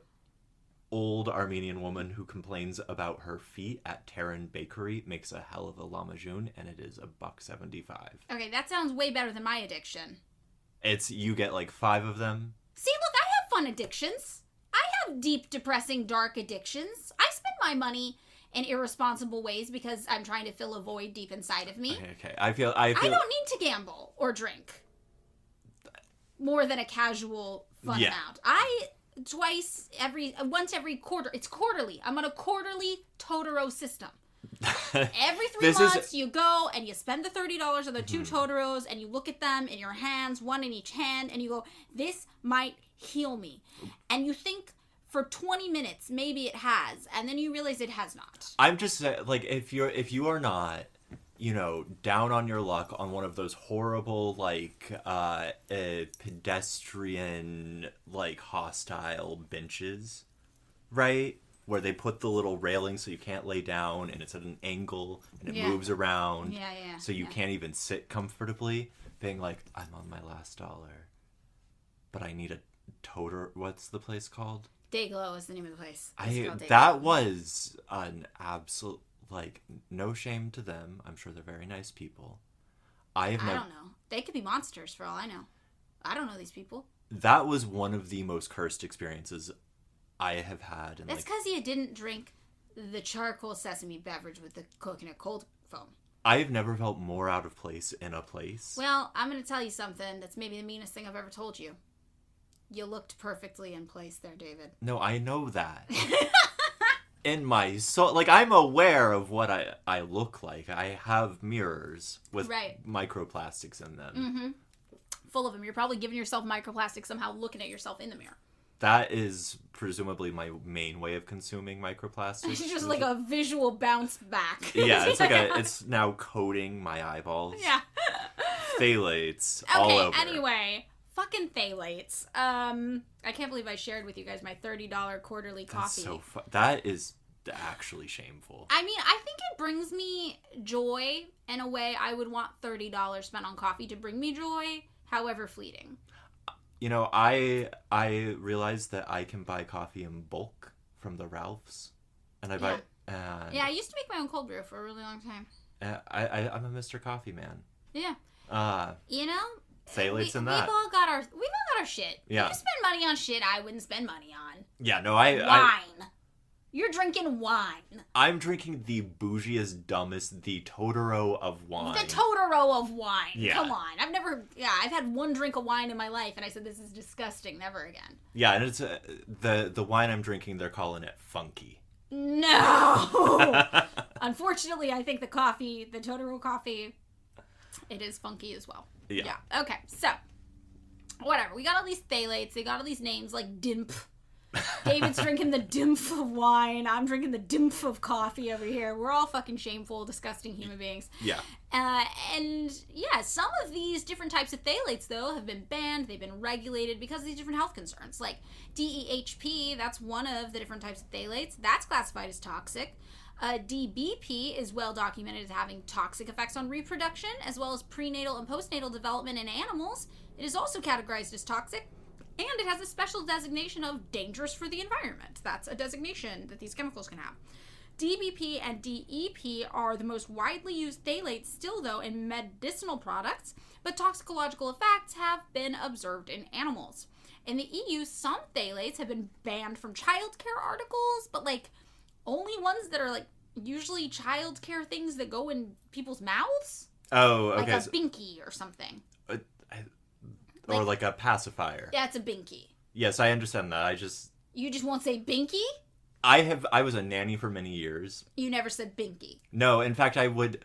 old Armenian woman who complains about her feet at Terran Bakery makes a hell of a lamajun, and it is $1.75. Okay, that sounds way better than my addiction. You get 5 of them. See, look, I have fun addictions. I have deep, depressing, dark addictions. I spend my money in irresponsible ways because I'm trying to fill a void deep inside of me. Okay. I don't need to gamble or drink more than a casual fun amount. Once every quarter. It's quarterly. I'm on a quarterly Totoro system. Every 3 months, you go and you spend the $30 on the 2 Totoros, and you look at them in your hands, 1 in each hand, and you go, this might heal me. And you think for 20 minutes, maybe it has, and then you realize it has not. I'm just if you are not, down on your luck on one of those horrible, pedestrian, hostile benches, right? Where they put the little railing so you can't lay down, and it's at an angle, and it moves around. Yeah. So you can't even sit comfortably, being like, I'm on my last dollar, but I need a Totoro. What's the place called? Dayglo is the name of the place. That was an absolute... no shame to them. I'm sure they're very nice people. I don't know. They could be monsters for all I know. I don't know these people. That was one of the most cursed experiences I have had. That's because you didn't drink the charcoal sesame beverage with the coconut cold foam. I've never felt more out of place in a place. Well, I'm going to tell you something that's maybe the meanest thing I've ever told you. You looked perfectly in place there, David. No, I know that. In my soul, I'm aware of what I look like. I have mirrors with microplastics in them. Mm-hmm. Full of them. You're probably giving yourself microplastics somehow looking at yourself in the mirror. that is presumably my main way of consuming microplastics. It's just like a visual bounce back. Yeah, it's now coating my eyeballs. Yeah. Phthalates all over. Anyway, fucking phthalates. I can't believe I shared with you guys my $30 quarterly coffee. That's so that is actually shameful. I mean, I think it brings me joy in a way I would want $30 spent on coffee to bring me joy, however fleeting. You know, I realized that I can buy coffee in bulk from the Ralphs, and I buy. Yeah, I used to make my own cold brew for a really long time. I'm a Mr. Coffee man. Yeah. You know, phthalates in that. We've all got our shit. Yeah. You spend money on shit I wouldn't spend money on. Yeah, no, wine. You're drinking wine. I'm drinking the bougiest, dumbest, the Totoro of wine. The Totoro of wine. Yeah. Come on. I've had one drink of wine in my life, and I said, this is disgusting. Never again. Yeah, and it's the wine I'm drinking, they're calling it funky. No! Unfortunately, I think the Totoro coffee, it is funky as well. Yeah. Okay, so, whatever. We got all these phthalates. They got all these names like DIMP. David's drinking the DIMP of wine. I'm drinking the DIMP of coffee over here. We're all fucking shameful, disgusting human beings. Yeah. And yeah, some of these different types of phthalates, though, have been banned. They've been regulated because of these different health concerns. Like DEHP, that's one of the different types of phthalates. That's classified as toxic. DBP is well documented as having toxic effects on reproduction, as well as prenatal and postnatal development in animals. It is also categorized as toxic. And it has a special designation of dangerous for the environment. That's a designation that these chemicals can have. DBP and DEP are the most widely used phthalates still, though, in medicinal products, but toxicological effects have been observed in animals. In the EU, some phthalates have been banned from childcare articles, but, like, only ones that are, like, usually childcare things that go in people's mouths. Oh, okay. Like a binky or something. Or like a pacifier. Yeah, it's a binky. Yes, I understand that. You just won't say binky? I was a nanny for many years. You never said binky. No, in fact, I was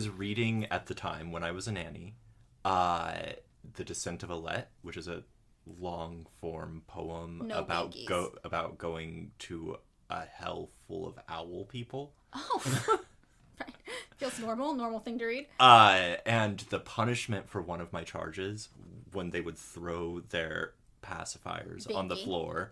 reading at the time when I was a nanny, The Descent of Alette, which is a long form poem about going to a hell full of owl people. Oh, right. Feels normal thing to read. And the punishment for one of my charges, when they would throw their pacifiers on the floor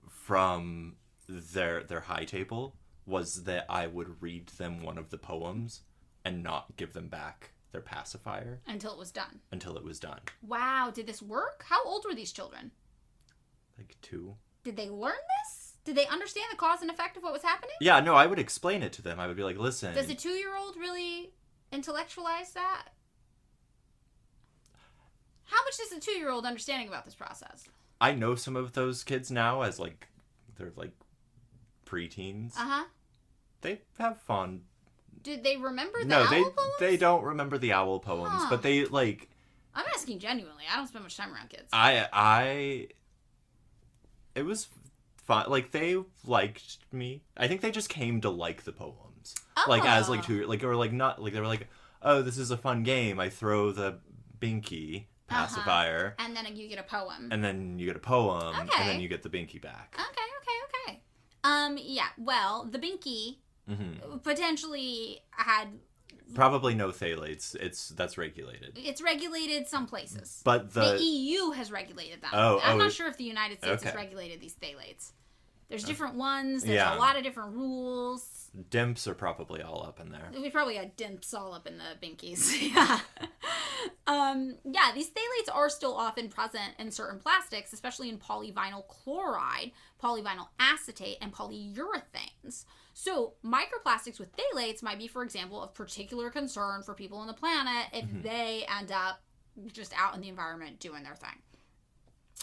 from their high table, was that I would read them one of the poems and not give them back their pacifier. Until it was done. Wow, did this work? How old were these children? Like 2. Did they learn this? Did they understand the cause and effect of what was happening? Yeah, no, I would explain it to them. I would be like, listen. Does a 2-year-old really intellectualize that? How much does a 2-year-old understanding about this process? I know some of those kids now as, like, they're, like, preteens. Uh-huh. They have fun. Did they remember the owl poems? No, they don't remember the owl poems, but they, like... I'm asking genuinely. I don't spend much time around kids. It was fun. Like, they liked me. I think they just came to like the poems. Oh. Like, as, like, 2 years... Like, or, like, not... Like, they were like, oh, this is a fun game. I throw the binky pacifier. And then you get a poem. And then you get a poem. Okay. And then you get the binky back. Okay. Yeah, well, the binky potentially had... Probably no phthalates. That's regulated. It's regulated some places. But the EU has regulated them. I'm not sure if the United States has regulated these phthalates. There's different ones. There's a lot of different rules. Dimps are probably all up in there. We probably got dimps all up in the binkies. These phthalates are still often present in certain plastics, especially in polyvinyl chloride, polyvinyl acetate, and polyurethanes. So microplastics with phthalates might be, for example, of particular concern for people on the planet if they end up just out in the environment doing their thing.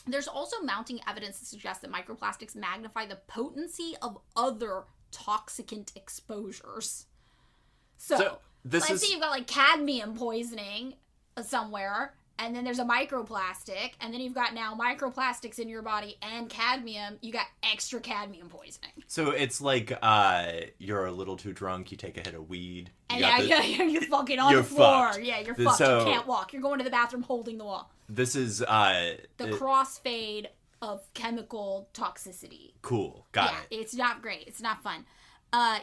There's also mounting evidence to suggest that microplastics magnify the potency of other toxicant exposures. So let's say you've got like cadmium poisoning somewhere, And then there's a microplastic, and then you've got now microplastics in your body and cadmium. You got extra cadmium poisoning. So it's like you're a little too drunk, you take a hit of weed. And you're fucking on the floor. Fucked. Yeah, you're fucked. You can't walk. You're going to the bathroom holding the wall. This is the crossfade of chemical toxicity. Cool. Got it. It's not great. It's not fun.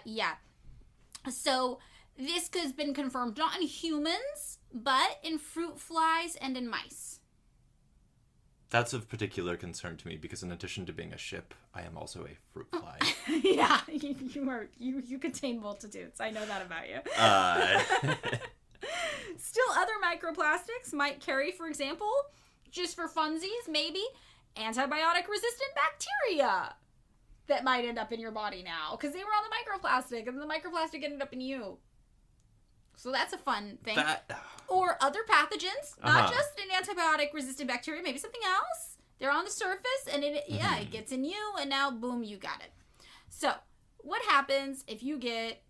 Yeah. So this has been confirmed not in humans, but in fruit flies and in mice. That's of particular concern to me because in addition to being a ship, I am also a fruit fly. Yeah, you contain multitudes. I know that about you. Still, other microplastics might carry, for example, just for funsies, maybe, antibiotic-resistant bacteria that might end up in your body now because they were on the microplastic and the microplastic ended up in you. So that's a fun thing. Or other pathogens, not just an antibiotic-resistant bacteria, maybe something else. They're on the surface, and it gets in you, and now, boom, you got it. So what happens if you get,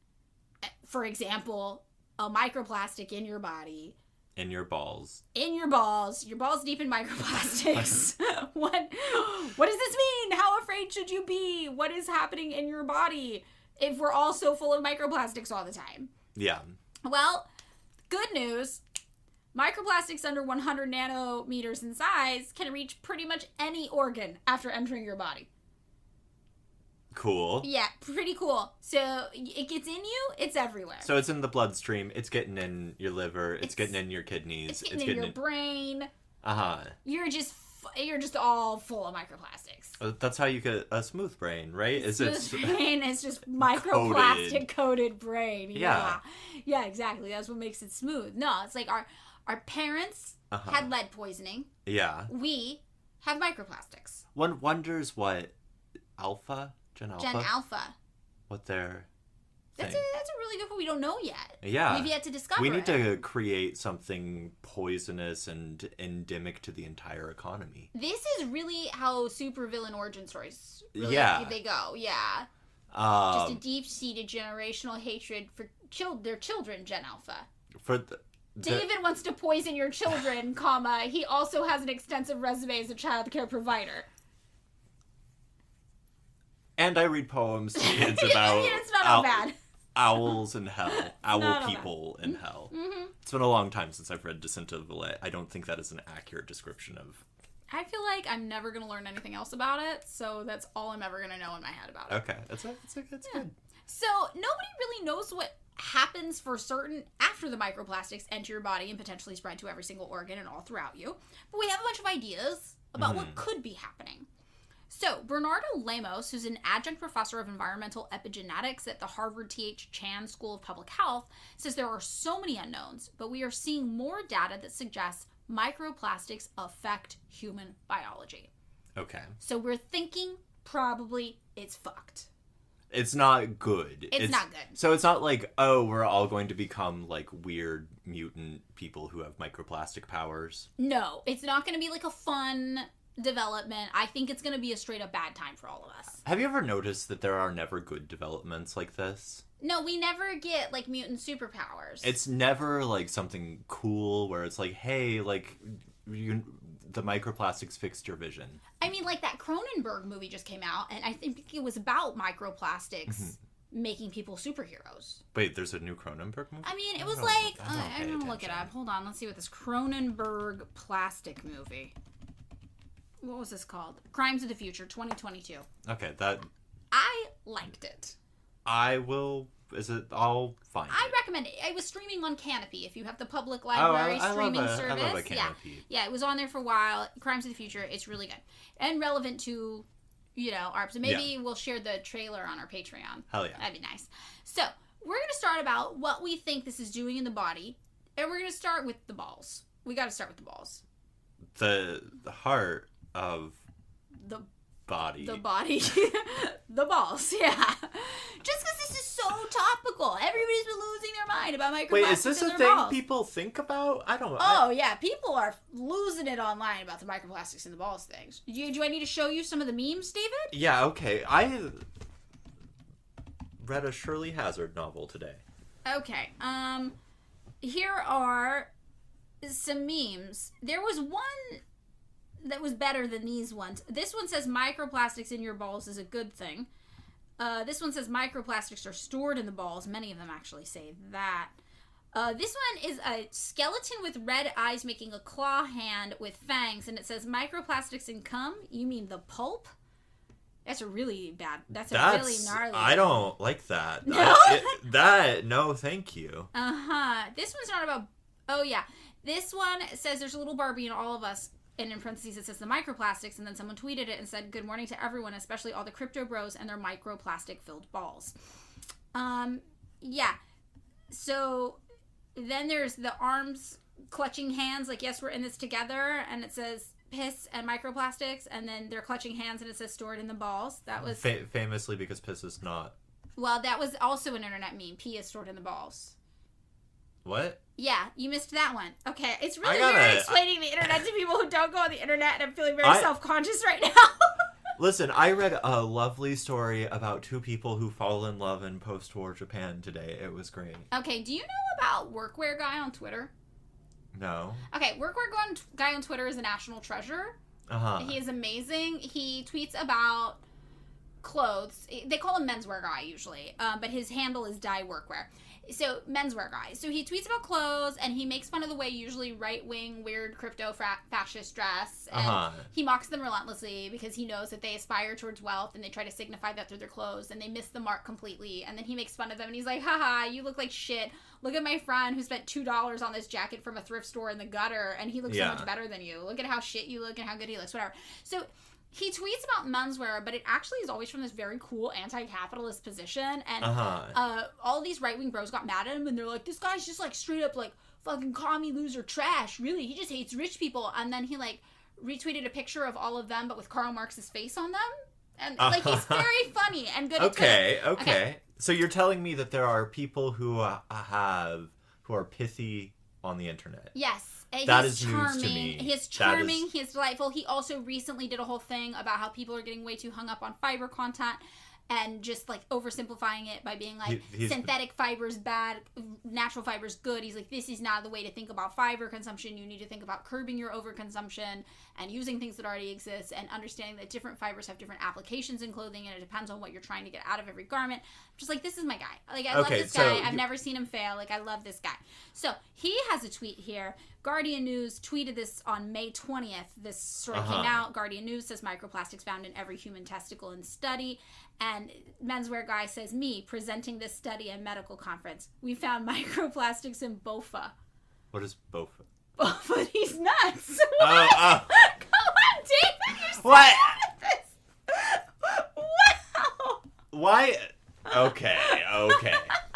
for example, a microplastic in your body? In your balls. Your balls deep in microplastics. What does this mean? How afraid should you be? What is happening in your body if we're all so full of microplastics all the time? Yeah. Well, good news. Microplastics under 100 nanometers in size can reach pretty much any organ after entering your body. Cool. Yeah, pretty cool. So it gets in you, it's everywhere. So it's in the bloodstream, it's getting in your liver, it's getting in your kidneys, it's getting in your brain. Uh-huh. You're just all full of microplastics. That's how you get a smooth brain, right? Brain is just microplastic coated brain. Yeah. Yeah, exactly. That's what makes it smooth. No, it's like our parents had lead poisoning. Yeah. We have microplastics. One wonders what Gen Alpha. What they're That's a really good one. We don't know yet. Yeah. We've yet to discover We need to create something poisonous and endemic to the entire economy. This is really how supervillain origin stories they go. Yeah. Just a deep-seated generational hatred for their children, Gen Alpha. David wants to poison your children, comma, he also has an extensive resume as a child care provider. And I read poems to kids about it's not all bad. Owls in hell. Owl people in hell. Mm-hmm. It's been a long time since I've read Descent of the Valet. I don't think that is an accurate description of... I feel like I'm never going to learn anything else about it, so that's all I'm ever going to know in my head about it. Okay, that's good. So nobody really knows what happens for certain after the microplastics enter your body and potentially spread to every single organ and all throughout you. But we have a bunch of ideas about what could be happening. So, Bernardo Lemos, who's an adjunct professor of environmental epigenetics at the Harvard T.H. Chan School of Public Health, says there are so many unknowns, but we are seeing more data that suggests microplastics affect human biology. Okay. So we're thinking probably it's fucked. It's not good. It's not good. So it's not like, oh, we're all going to become like weird mutant people who have microplastic powers. No, it's not going to be like a fun development. I think it's going to be a straight up bad time for all of us. Have you ever noticed that there are never good developments like this? No, we never get like mutant superpowers. It's never like something cool where it's like, hey, like the microplastics fixed your vision. I mean, like that Cronenberg movie just came out, and I think it was about microplastics making people superheroes. Wait, there's a new Cronenberg movie? I mean, it was like, I'm going to look it up. Hold on, let's see what this Cronenberg plastic movie. What was this called? Crimes of the Future, 2022. Okay, I liked it. I'll find I recommend it. It was streaming on Canopy if you have the public library streaming service. I love a Canopy. Yeah, it was on there for a while. Crimes of the Future, it's really good. And relevant to, our episode. Maybe we'll share the trailer on our Patreon. Hell yeah. That'd be nice. So, we're going to start about what we think this is doing in the body. And we're going to start with the balls. We got to start with the balls. The heart of the body. The body. The balls, yeah. Just because this is so topical. Everybody's been losing their mind about microplastics. Wait, is this a thing balls. People think about? I don't know. Oh, yeah. People are losing it online about the microplastics in the balls things. Do I need to show you some of the memes, David? Yeah, okay. I read a Shirley Hazard novel today. Okay. Here are some memes. There was one that was better than these ones. This one says microplastics in your balls is a good thing. This one says microplastics are stored in the balls. Many of them actually say that. This one is a skeleton with red eyes making a claw hand with fangs, and it says microplastics in cum. You mean the pulp? That's a really bad. That's a really gnarly. I don't like that. No? No, thank you. This one's not about. Oh yeah, this one says there's a little Barbie in all of us. And in parentheses, it says the microplastics, and then someone tweeted it and said, "Good morning to everyone, especially all the crypto bros and their microplastic-filled balls." Yeah. So then there's the arms clutching hands, like, yes, we're in this together, and it says piss and microplastics, and then they're clutching hands, and it says stored in the balls. That was... famously because piss is not... Well, that was also an internet meme. Pee is stored in the balls. What? Yeah, you missed that one. Okay, it's really weird explaining the internet to people who don't go on the internet, and I'm feeling very self-conscious right now. Listen, I read a lovely story about two people who fall in love in post-war Japan today. It was great. Okay, do you know about Workwear Guy on Twitter? No. Okay, Workwear Guy on Twitter is a national treasure. He is amazing. He tweets about clothes. They call him Menswear Guy usually, but his handle is Die Workwear. So, Menswear Guy. So, he tweets about clothes, and he makes fun of the way usually right-wing, weird, crypto-fascist dress. And he mocks them relentlessly because he knows that they aspire towards wealth, and they try to signify that through their clothes, and they miss the mark completely. And then he makes fun of them, and he's like, haha, you look like shit. Look at my friend who spent $2 on this jacket from a thrift store in the gutter, and he looks so much better than you. Look at how shit you look and how good he looks, whatever. So... he tweets about menswear, but it actually is always from this very cool anti-capitalist position. And all these right-wing bros got mad at him, and they're like, this guy's just, like, straight up, like, fucking commie loser trash. Really, he just hates rich people. And then he, like, retweeted a picture of all of them, but with Karl Marx's face on them. And, like, he's very funny and good at Twitter. Okay. So you're telling me that there are people who are pithy on the internet. Yes. That he's is charming. News to me. He's charming. He's delightful. He also recently did a whole thing about how people are getting way too hung up on fiber content and just, like, oversimplifying it by being like, synthetic fiber's bad, natural fiber's good. He's like, this is not the way to think about fiber consumption. You need to think about curbing your overconsumption and using things that already exist and understanding that different fibers have different applications in clothing, and it depends on what you're trying to get out of every garment. Just like, this is my guy. Like, I love this guy. I've never seen him fail. Like, I love this guy. So, he has a tweet here. Guardian News tweeted this on May 20th. This story came out. Guardian News says microplastics found in every human testicle in study. And Menswear Guy says, me, presenting this study at medical conference. We found microplastics in BOFA. What is BOFA? BOFA, he's nuts. What? Come on, David, you're so what? good at this. Wow. Why? Okay.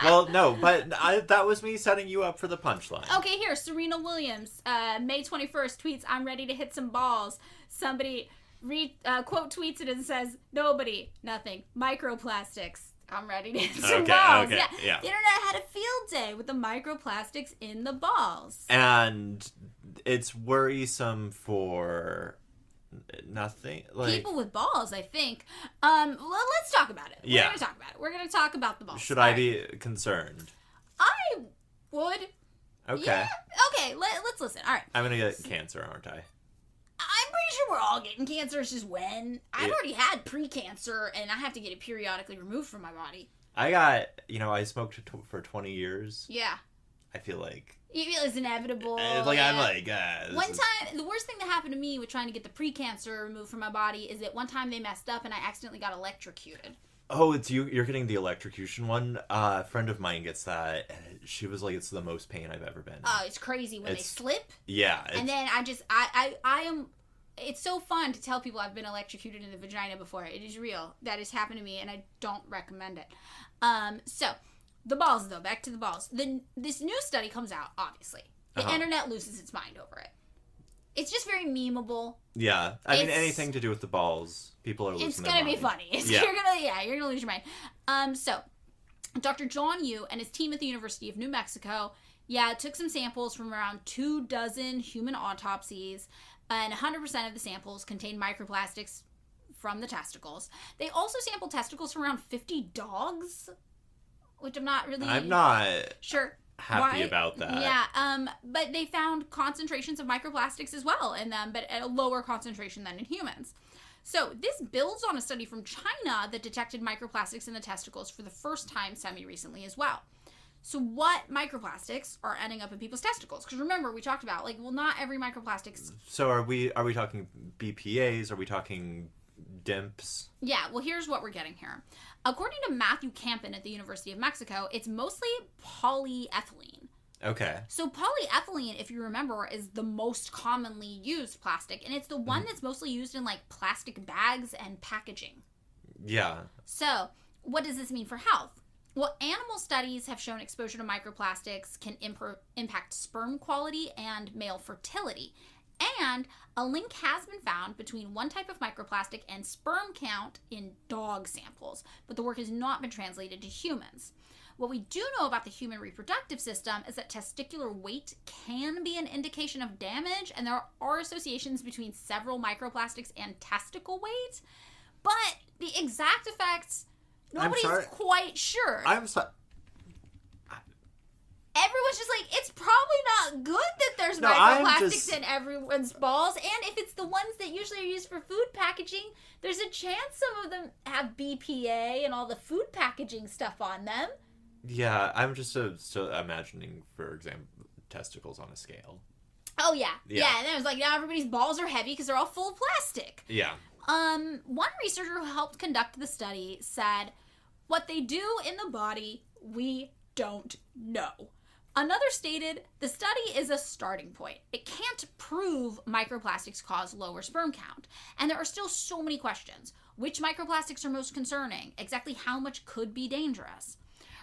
Well, no, but that was me setting you up for the punchline. Okay, here, Serena Williams, May 21st tweets, I'm ready to hit some balls. Somebody quote tweets it and says, nobody, nothing, microplastics. I'm ready to hit some balls. Yeah. The internet had a field day with the microplastics in the balls. And it's worrisome for... nothing like people with balls, I think. Well, let's talk about it. We're gonna talk about it. We're gonna talk about the balls. Should I be concerned? I would. Okay. Yeah. Okay. Let's listen. All right. I'm gonna get cancer, aren't I? I'm pretty sure we're all getting cancer. It's just when I've already had pre-cancer, and I have to get it periodically removed from my body. I got. I smoked for 20 years. Yeah. I feel like. You feel it's inevitable. I'm like. One time, the worst thing that happened to me with trying to get the pre-cancer removed from my body is that one time they messed up and I accidentally got electrocuted. Oh, it's you. You're getting the electrocution one. A friend of mine gets that, and she was like, "It's the most pain I've ever been." Oh, it's crazy when they slip. Yeah. And then I am. It's so fun to tell people I've been electrocuted in the vagina before. It is real. That has happened to me, and I don't recommend it. So. The balls, though. Back to the balls. This new study comes out, obviously. The internet loses its mind over it. It's just very memeable. Yeah. I mean, anything to do with the balls, people are losing their mind. It's going to be funny. You're going to lose your mind. So, Dr. John Yu and his team at the University of New Mexico, took some samples from around 24 human autopsies, and 100% of the samples contained microplastics from the testicles. They also sampled testicles from around 50 dogs, which I'm not sure. happy about that. Yeah, but they found concentrations of microplastics as well in them, but at a lower concentration than in humans. So this builds on a study from China that detected microplastics in the testicles for the first time semi-recently as well. So what microplastics are ending up in people's testicles? Because remember, we talked about, not every microplastics... So are we talking BPAs? Are we talking DIMPs? Yeah, well, here's what we're getting here. According to Matthew Campen at the University of Mexico, it's mostly polyethylene. Okay. So polyethylene, if you remember, is the most commonly used plastic, and it's the one that's mostly used in, plastic bags and packaging. Yeah. So what does this mean for health? Well, animal studies have shown exposure to microplastics can impact sperm quality and male fertility. And a link has been found between one type of microplastic and sperm count in dog samples, but the work has not been translated to humans. What we do know about the human reproductive system is that testicular weight can be an indication of damage, and there are associations between several microplastics and testicle weight, but the exact effects... Nobody's quite sure. I'm sorry. Everyone's just it's probably not good that there's microplastics in everyone's balls. And if it's the ones that usually are used for food packaging, there's a chance some of them have BPA and all the food packaging stuff on them. Yeah, I'm just still imagining, for example, testicles on a scale. Oh, yeah. Yeah, and then it's now everybody's balls are heavy because they're all full of plastic. Yeah. One researcher who helped conduct the study said, what they do in the body, we don't know. Another stated, the study is a starting point. It can't prove microplastics cause lower sperm count. And there are still so many questions. Which microplastics are most concerning? Exactly how much could be dangerous?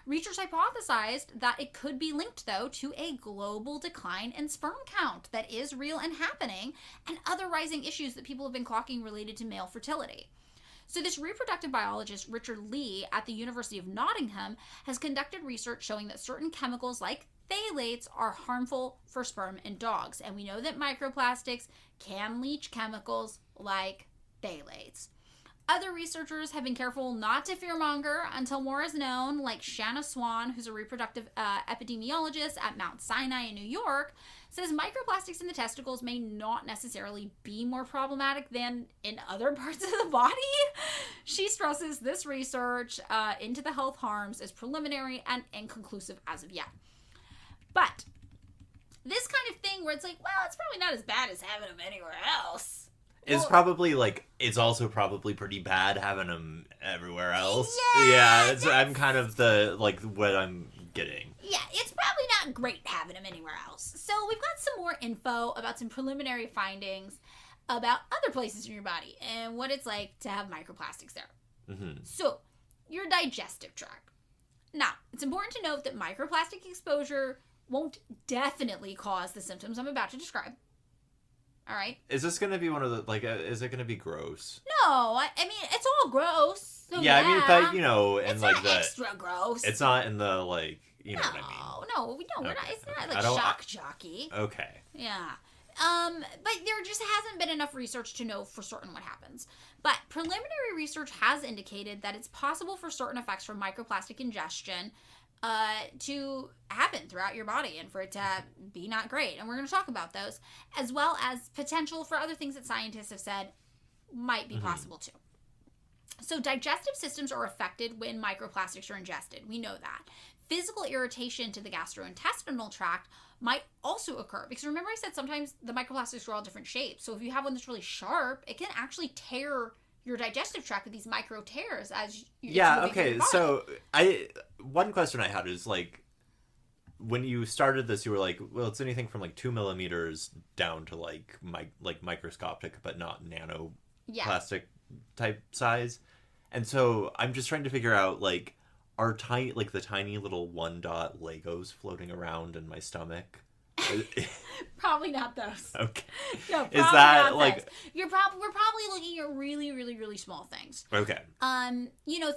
Researchers hypothesized that it could be linked, though, to a global decline in sperm count that is real and happening, and other rising issues that people have been clocking related to male fertility. So this reproductive biologist, Richard Lee, at the University of Nottingham, has conducted research showing that certain chemicals like phthalates are harmful for sperm in dogs. And we know that microplastics can leach chemicals like phthalates. Other researchers have been careful not to fearmonger until more is known, like Shanna Swan, who's a reproductive epidemiologist at Mount Sinai in New York, says microplastics in the testicles may not necessarily be more problematic than in other parts of the body. She stresses this research into the health harms is preliminary and inconclusive as of yet. But this kind of thing where it's it's probably not as bad as having them anywhere else. It's probably it's also probably pretty bad having them everywhere else. Yeah, I'm kind of what I'm getting. Yeah, it's probably not great having them anywhere else. So we've got some more info about some preliminary findings about other places in your body and what it's like to have microplastics there. Mm-hmm. So, your digestive tract. Now, it's important to note that microplastic exposure won't definitely cause the symptoms I'm about to describe. All right. Is this going to be one of the, is it going to be gross? No, I mean, it's all gross. So yeah, I mean, but, and it's not extra gross. It's not in the, you know what I mean? No, we don't. Okay, It's not shock jockey. Okay. Yeah. But there just hasn't been enough research to know for certain what happens. But preliminary research has indicated that it's possible for certain effects from microplastic ingestion to happen throughout your body and for it to be not great. And we're going to talk about those, as well as potential for other things that scientists have said might be possible too. So digestive systems are affected when microplastics are ingested. We know that. Physical irritation to the gastrointestinal tract might also occur. Because remember I said sometimes the microplastics are all different shapes. So if you have one that's really sharp, it can actually tear your digestive tract with these micro tears as you okay. So one question I had is when you started this, you were like, well, it's anything from 2 millimeters down to microscopic but not nano plastic type size. And so I'm just trying to figure out are tiny the tiny little 1-dot Legos floating around in my stomach? Probably not those. Okay. No, probably is that not those. We're probably looking at really, really, really small things. Okay.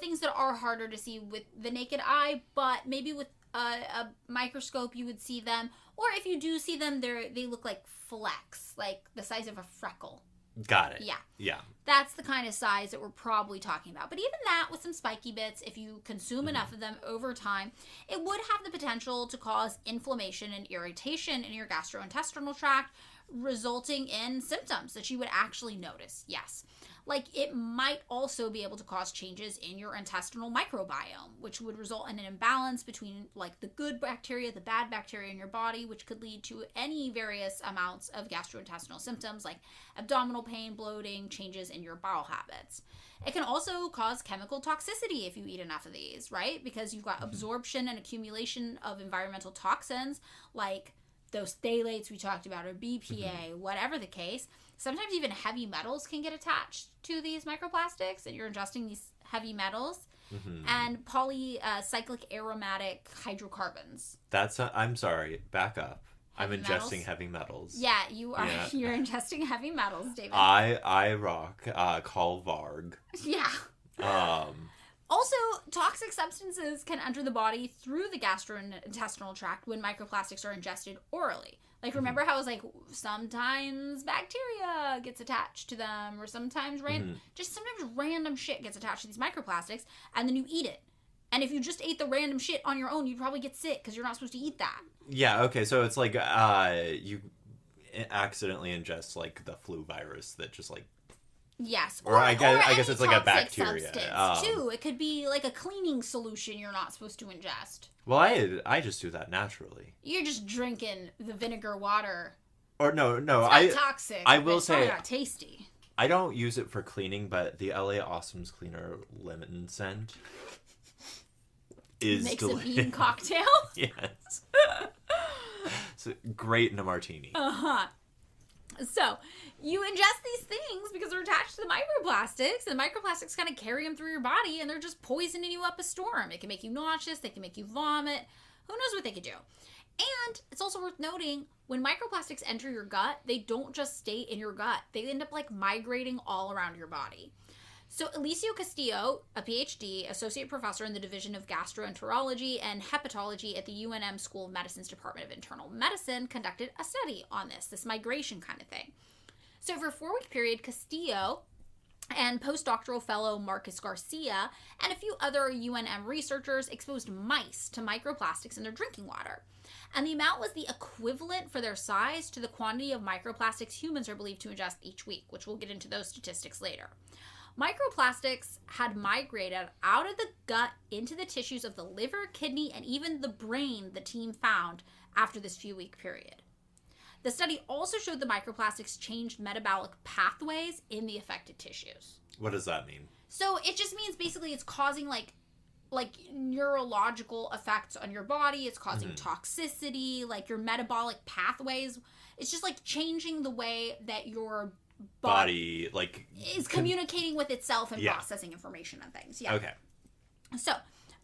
Things that are harder to see with the naked eye, but maybe with a microscope you would see them. Or if you do see them, they look like flecks, like the size of a freckle. Got it. Yeah. Yeah. That's the kind of size that we're probably talking about. But even that, with some spiky bits, if you consume enough of them over time, it would have the potential to cause inflammation and irritation in your gastrointestinal tract, resulting in symptoms that you would actually notice. Yes. Like, it might also be able to cause changes in your intestinal microbiome, which would result in an imbalance between, like, the good bacteria, the bad bacteria in your body, which could lead to any various amounts of gastrointestinal symptoms like abdominal pain, bloating, changes in your bowel habits. It can also cause chemical toxicity if you eat enough of these, right? Because you've got absorption and accumulation of environmental toxins like those phthalates we talked about, or BPA, whatever the case. Sometimes even heavy metals can get attached to these microplastics, and you're ingesting these heavy metals. And polycyclic aromatic hydrocarbons. I'm sorry, back up. Heavy I'm metals? ingesting heavy metals. Yeah, you are. Yeah. You're ingesting heavy metals, David. I rock call Varg. Yeah. Also, toxic substances can enter the body through the gastrointestinal tract when microplastics are ingested orally. Like, remember how it was like sometimes bacteria gets attached to them, or sometimes sometimes random shit gets attached to these microplastics, and then you eat it. And if you just ate the random shit on your own, you'd probably get sick because you're not supposed to eat that. Yeah, okay, so it's like you accidentally ingest like the flu virus that just like. Yes, or I guess it's like a bacteria too. It could be like a cleaning solution you're not supposed to ingest. Well, I just do that naturally. You're just drinking the vinegar water. Or no, It's not toxic. I will it's say not tasty. I don't use it for cleaning, but the LA Awesome's Cleaner lemon scent is Makes delicious. a bean cocktail. Yes. It's great in a martini. So, you ingest these things because they're attached to the microplastics, and the microplastics kind of carry them through your body, and they're just poisoning you up a storm. It can make you nauseous, they can make you vomit, who knows what they could do. And it's also worth noting, when microplastics enter your gut, they don't just stay in your gut. They end up like migrating all around your body. So Alicio Castillo, a PhD, associate professor in the Division of Gastroenterology and Hepatology at the UNM School of Medicine's Department of Internal Medicine, conducted a study on this migration kind of thing. So for a 4-week period, Castillo and postdoctoral fellow Marcus Garcia and a few other UNM researchers exposed mice to microplastics in their drinking water. And the amount was the equivalent for their size to the quantity of microplastics humans are believed to ingest each week, which we'll get into those statistics later. Microplastics had migrated out of the gut into the tissues of the liver, kidney, and even the brain the team found after this few-week period. The study also showed the microplastics changed metabolic pathways in the affected tissues. What does that mean? So it just means basically it's causing like neurological effects on your body. It's causing toxicity, like your metabolic pathways. It's just like changing the way that your body like is communicating with itself and processing information and things. Yeah. Okay. So,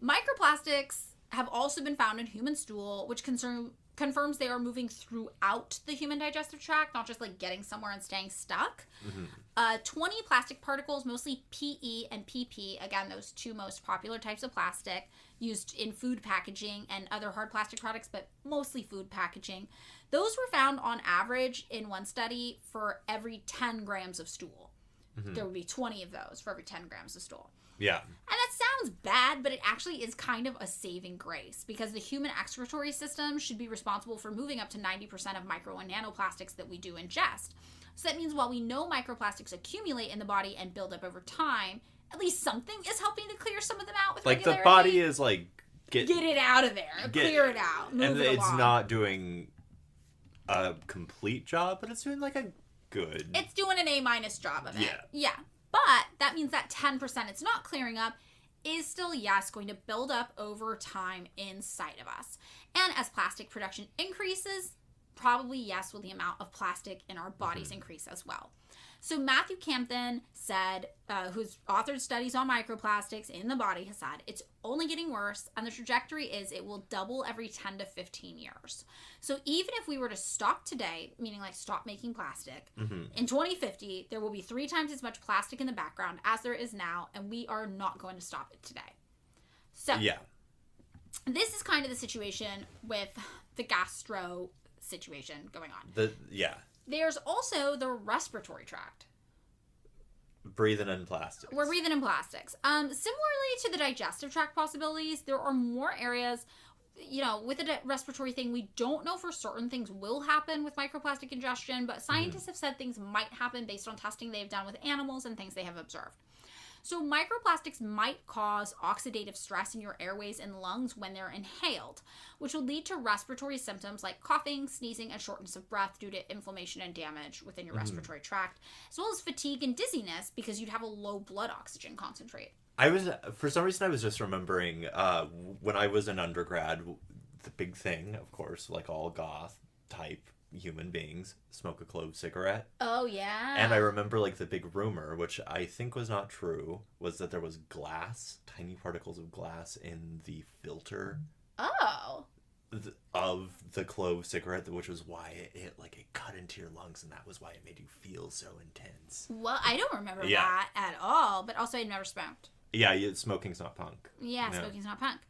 microplastics have also been found in human stool, which confirms they are moving throughout the human digestive tract, not just like getting somewhere and staying stuck. 20 plastic particles, mostly PE and PP, again, those two most popular types of plastic used in food packaging and other hard plastic products, but mostly food packaging. Those were found on average in one study for every 10 grams of stool. There would be 20 of those for every 10 grams of stool. Yeah. And that sounds bad, but it actually is kind of a saving grace because the human excretory system should be responsible for moving up to 90% of micro and nanoplastics that we do ingest. So that means while we know microplastics accumulate in the body and build up over time, at least something is helping to clear some of them out with regularity. Like the body is like get it out of there, clear it out, move and it it's along. not doing a complete job, but it's doing like a good. It's doing an A- job of it. Yeah. Yeah. But that means that 10% it's not clearing up is still, yes, going to build up over time inside of us. And as plastic production increases, probably, yes, will the amount of plastic in our bodies increase as well. So Matthew Campton said, who's authored studies on microplastics in the body, has said it's only getting worse, and the trajectory is it will double every 10 to 15 years. So even if we were to stop today, meaning like stop making plastic, in 2050, there will be 3 times as much plastic in the background as there is now, and we are not going to stop it today. So Yeah. this is kind of the situation with the gastro situation going on. Yeah. There's also the respiratory tract. breathing in plastics. We're breathing in plastics. Similarly to the digestive tract possibilities, there are more areas, with the respiratory thing, we don't know for certain things will happen with microplastic ingestion, but scientists have said things might happen based on testing they've done with animals and things they have observed. So microplastics might cause oxidative stress in your airways and lungs when they're inhaled, which will lead to respiratory symptoms like coughing, sneezing, and shortness of breath due to inflammation and damage within your respiratory tract, as well as fatigue and dizziness because you'd have a low blood oxygen concentrate. For some reason, I was just remembering when I was in undergrad, the big thing, of course, like all goth type human beings, smoke a clove cigarette. Oh, yeah. And I remember, like, the big rumor, which I think was not true, was that there was tiny particles of glass in the filter. Oh. Of the clove cigarette, which was why it cut into your lungs, and that was why it made you feel so intense. Well, I don't remember that at all, but also I'd never smoked. Yeah, smoking's not punk. Yeah, smoking's not punk.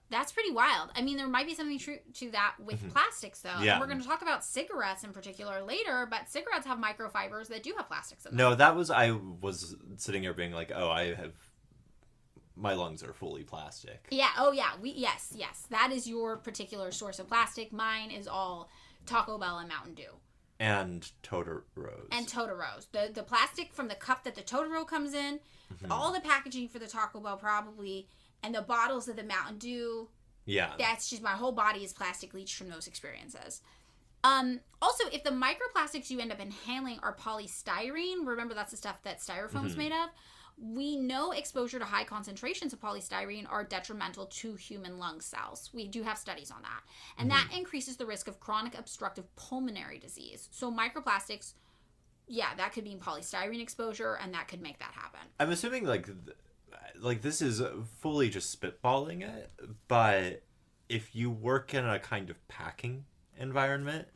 That's pretty wild. I mean, there might be something true to that with plastics, though. Yeah. And we're going to talk about cigarettes in particular later, but cigarettes have microfibers that do have plastics in them. No, I was sitting here being like, my lungs are fully plastic. Yeah, oh yeah, yes. That is your particular source of plastic. Mine is all Taco Bell and Mountain Dew. And Totaros. The plastic from the cup that the Totoro comes in, all the packaging for the Taco Bell probably, and the bottles of the Mountain Dew. Yeah. That's just, my whole body is plastic leached from those experiences. Also, if the microplastics you end up inhaling are polystyrene, remember that's the stuff that styrofoam's made of, we know exposure to high concentrations of polystyrene are detrimental to human lung cells. We do have studies on that. And that increases the risk of chronic obstructive pulmonary disease. So microplastics, that could mean polystyrene exposure, and that could make that happen. I'm assuming, like this is fully just spitballing it, but if you work in a kind of packing environment,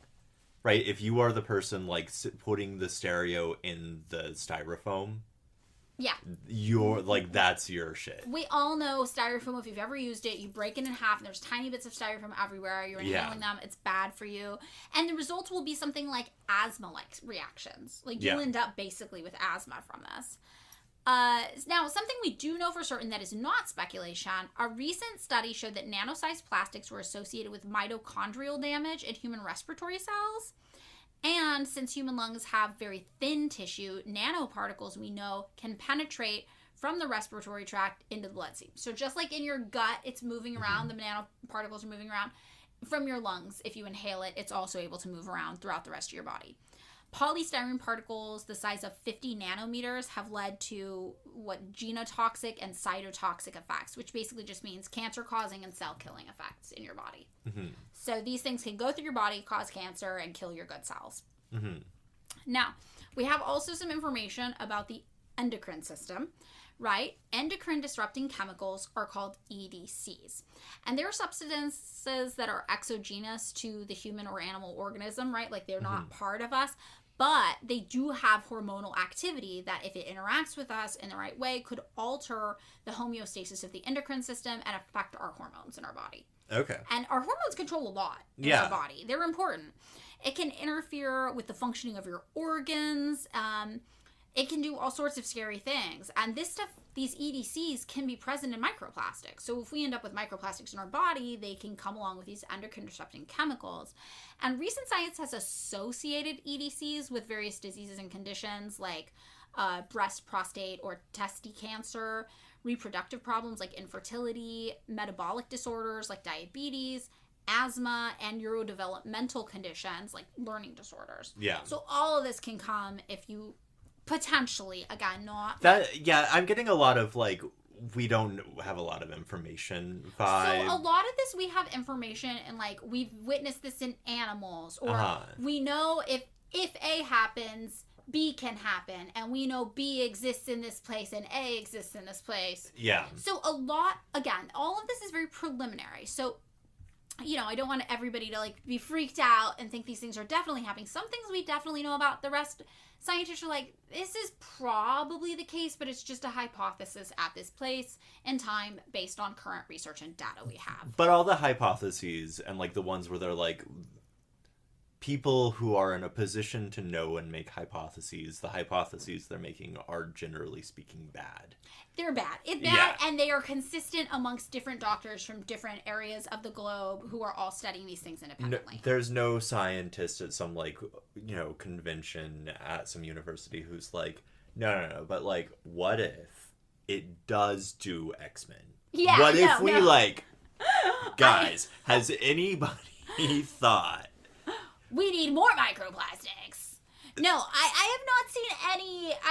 right, if you are the person, like, putting the stereo in the styrofoam, yeah, you're like, that's your shit. We all know styrofoam. If you've ever used it, you break it in half and there's tiny bits of styrofoam everywhere. You're inhaling them. It's bad for you. And the results will be something like asthma-like reactions. Like, you'll end up basically with asthma from this. Now, something we do know for certain that is not speculation, a recent study showed that nano-sized plastics were associated with mitochondrial damage in human respiratory cells. And since human lungs have very thin tissue, nanoparticles, we know, can penetrate from the respiratory tract into the bloodstream. So just like in your gut, it's moving around, the nanoparticles are moving around. From your lungs, if you inhale it, it's also able to move around throughout the rest of your body. Polystyrene particles the size of 50 nanometers have led to genotoxic and cytotoxic effects, which basically just means cancer-causing and cell-killing effects in your body. So these things can go through your body, cause cancer, and kill your good cells. Now, we have also some information about the endocrine system, right? Endocrine disrupting chemicals are called EDCs. And they're substances that are exogenous to the human or animal organism, right? Like, they're not part of us, but they do have hormonal activity that, if it interacts with us in the right way, could alter the homeostasis of the endocrine system and affect our hormones in our body. Okay. And our hormones control a lot in our body. They're important. It can interfere with the functioning of your organs. It can do all sorts of scary things. And this stuff, these EDCs, can be present in microplastics. So if we end up with microplastics in our body, they can come along with these endocrine disrupting chemicals. And recent science has associated EDCs with various diseases and conditions like breast, prostate, or testy cancer, reproductive problems like infertility, metabolic disorders like diabetes, asthma, and neurodevelopmental conditions like learning disorders. Yeah. So all of this can come if you potentially, again, not that. Yeah, I'm getting a lot of, like, we don't have a lot of information vibe. So a lot of this, we have information, and, like, we've witnessed this in animals, or we know if A happens, B can happen, and we know B exists in this place and A exists in this place. Yeah. So a lot, again, all of this is very preliminary. So, you know, I don't want everybody to, like, be freaked out and think these things are definitely happening. Some things we definitely know about. The rest, scientists are like, this is probably the case, but it's just a hypothesis at this place and time based on current research and data we have. But all the hypotheses, and, like, the ones where they're like, people who are in a position to know and make hypotheses, the hypotheses they're making are generally speaking bad. They're bad. It's bad, and they are consistent amongst different doctors from different areas of the globe who are all studying these things independently. No, there's no scientist at some, like, you know, convention at some university who's like, no, but, like, what if it does do X-Men? Yeah, what if we, like, guys, has anybody thought... We need more microplastics. No, I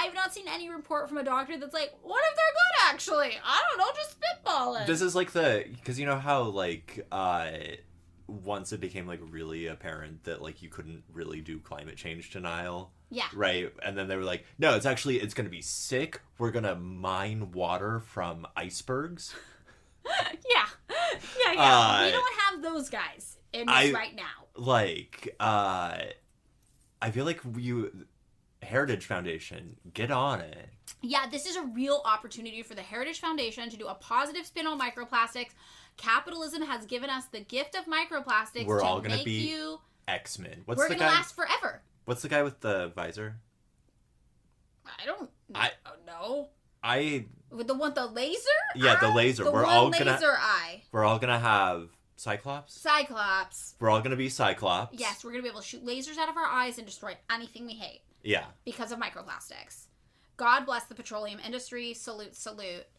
have not seen any report from a doctor that's like, what if they're good actually? I don't know, just spitballing. This is like because you know how, like, once it became, like, really apparent that, like, you couldn't really do climate change denial. Yeah. Right? And then they were like, no, it's going to be sick. We're going to mine water from icebergs. Yeah. We don't have those guys in this right now. Like, I feel like Heritage Foundation, get on it. Yeah, this is a real opportunity for the Heritage Foundation to do a positive spin on microplastics. Capitalism has given us the gift of microplastics. We're all going to be X-Men. We're going to last forever. What's the guy with the visor? I don't know. With the laser? Yeah, the laser. We're all gonna have Cyclops. We're all gonna be Cyclops. Yes, we're gonna be able to shoot lasers out of our eyes and destroy anything we hate. Yeah. Because of microplastics. God bless the petroleum industry. Salute.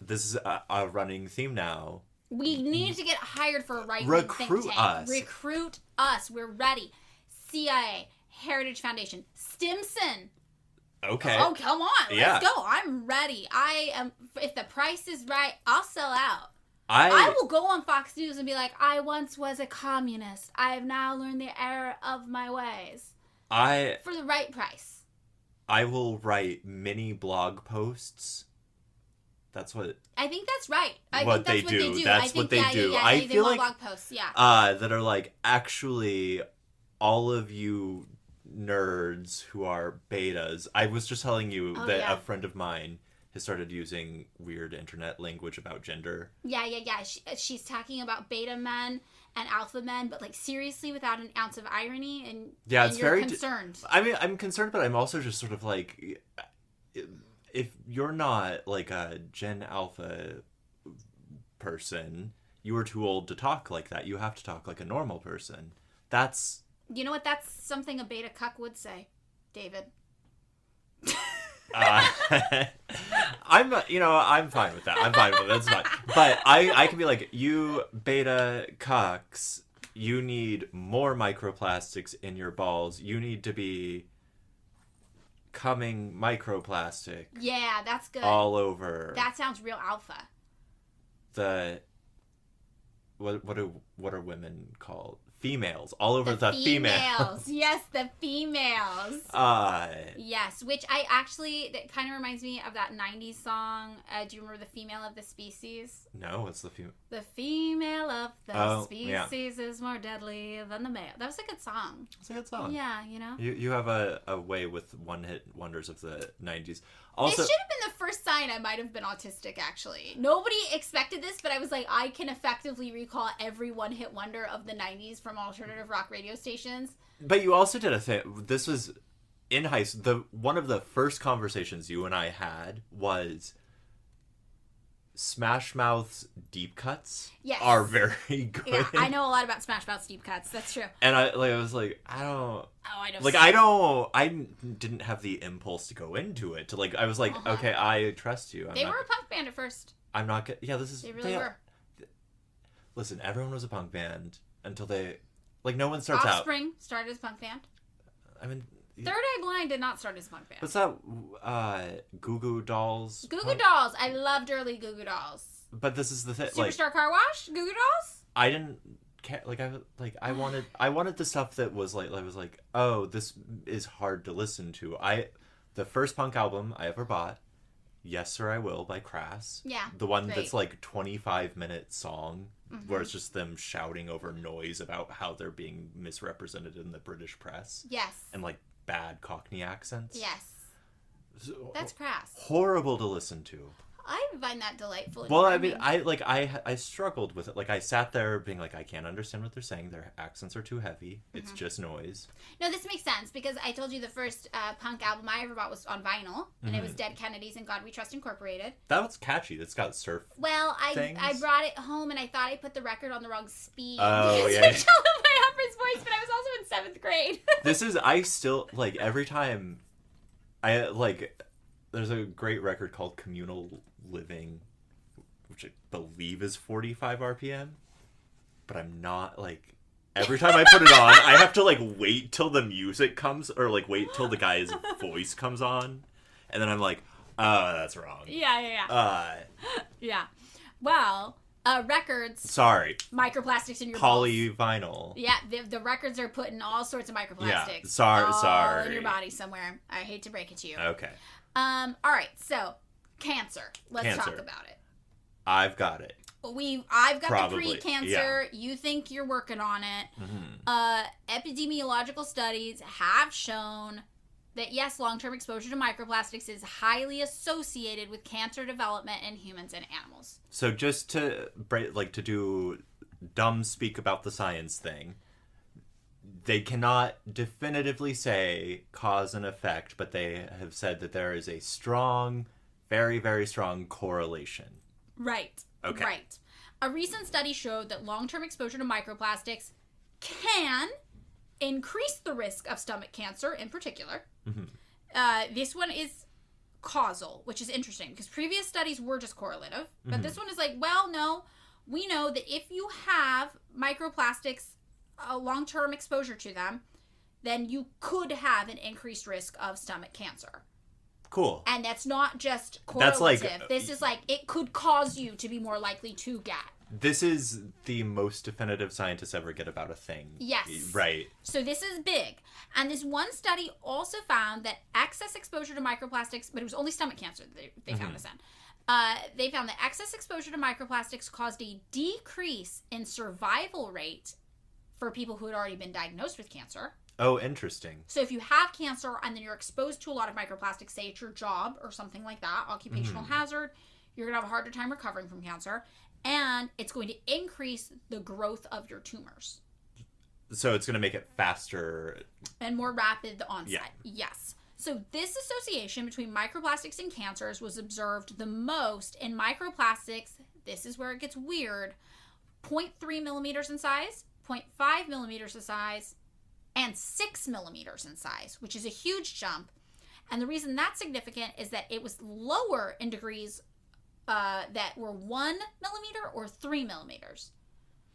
This is a running theme now. We need to get hired for a right-wing think tank. Recruit us. We're ready. CIA, Heritage Foundation, Stimson. Okay. Oh, come on. Let's go. I'm ready. I am. If the price is right, I'll sell out. I will go on Fox News and be like, I once was a communist. I have now learned the error of my ways. For the right price. I will write mini blog posts. That's what... I think that's right. I think that's what they do. That's what they do. I feel like... blog posts, that are like, actually, all of you nerds who are betas. I was just telling you that a friend of mine has started using weird internet language about gender. Yeah. She's talking about beta men and alpha men, but, like, seriously, without an ounce of irony, and it's you're very concerned. I mean, I'm concerned, but I'm also just sort of like, if you're not, like, a Gen Alpha person, you are too old to talk like that. You have to talk like a normal person. That's... You know what? That's something a beta cuck would say, David. I'm fine with that. That's fine. But I can be like, you beta cucks, you need more microplastics in your balls. You need to be coming microplastic. Yeah, that's good. All over. That sounds real alpha. What are women called? Females. All over the females. Yes, the females. Yes, which that kind of reminds me of that 90s song. Do you remember The Female of the Species? No, what's the female? The female of the species is more deadly than the male. That was a good song. It's a good song. Yeah, you know? You have a way with one-hit wonders of the 90s. Also, this should have been the first sign I might have been autistic, actually. Nobody expected this, but I was like, I can effectively recall every one-hit wonder of the 90s from alternative rock radio stations. But you also did a thing. This was in high school. One of the first conversations you and I had was Smash Mouth's deep cuts are very good. Yeah, I know a lot about Smash Mouth's deep cuts. That's true. And I was like, I don't... Oh, I know. I didn't have the impulse to go into it. I was like, okay, I trust you. They were a punk band at first. I'm not good. Yeah, this is... They really were. Listen, everyone was a punk band until they... Like, no one starts out... Offspring started as a punk band. I mean... Third Eye Blind did not start as a punk band. What's that? Goo Goo Dolls? Goo Goo Dolls. I loved early Goo Goo Dolls. But this is the thing. Superstar Car Wash? Goo Goo Dolls? I didn't care. I wanted the stuff that was like, I was like, oh, this is hard to listen to. The first punk album I ever bought, Yes Sir I Will by Crass. Yeah. The one that's like 25-minute song where it's just them shouting over noise about how they're being misrepresented in the British press. Yes. And like bad Cockney accents. Yes. That's Crass. Horrible to listen to. I find that delightful. Well, I mean, I struggled with it. Like, I sat there being like, I can't understand what they're saying. Their accents are too heavy. It's just noise. No, this makes sense because I told you the first punk album I ever bought was on vinyl, and it was Dead Kennedys and God We Trust Incorporated. That was catchy. That's got surf. Well, things. I brought it home and I thought I put the record on the wrong speed. Oh, yeah. Which all of my Humphreys voice, but I was also in 7th grade. I still, like, every time there's a great record called Communal Living, which I believe is 45 RPM, but I'm not, like, every time I put it on, I have to, like, wait till the music comes, or, like, wait till the guy's voice comes on, and then I'm like, oh, that's wrong. Yeah. Yeah. Well, records. Sorry. Microplastics in your Polyvinyl. Yeah, the records are putting all sorts of microplastics. Yeah, sorry. In your body somewhere. I hate to break it to you. Okay. All right, so cancer. Let's talk about it. I've got it. I've got Probably, the pre-cancer. Yeah. You think you're working on it. Epidemiological studies have shown that yes, long-term exposure to microplastics is highly associated with cancer development in humans and animals. So just to do dumb speak about the science thing, they cannot definitively say cause and effect, but they have said that there is a strong, very, very strong correlation. Right. Okay. Right. A recent study showed that long-term exposure to microplastics can increase the risk of stomach cancer in particular. This one is causal, which is interesting because previous studies were just correlative. But this one is like, well, no, we know that if you have microplastics, a long-term exposure to them, then you could have an increased risk of stomach cancer. Cool. And that's not just correlative. This is like, it could cause you to be more likely to get. This is the most definitive scientists ever get about a thing. Yes. Right. So this is big. And this one study also found that excess exposure to microplastics, but it was only stomach cancer they found this in. They found that excess exposure to microplastics caused a decrease in survival rate for people who had already been diagnosed with cancer. Oh, interesting. So if you have cancer and then you're exposed to a lot of microplastics, say it's your job or something like that, occupational hazard, you're going to have a harder time recovering from cancer. And it's going to increase the growth of your tumors. So it's going to make it faster. And more rapid onset. Yeah. Yes. So this association between microplastics and cancers was observed the most in microplastics. This is where it gets weird. 0.3 millimeters in size, 0.5 millimeters in size, and 6 millimeters in size, which is a huge jump. And the reason that's significant is that it was lower in degrees that were 1 millimeter or 3 millimeters.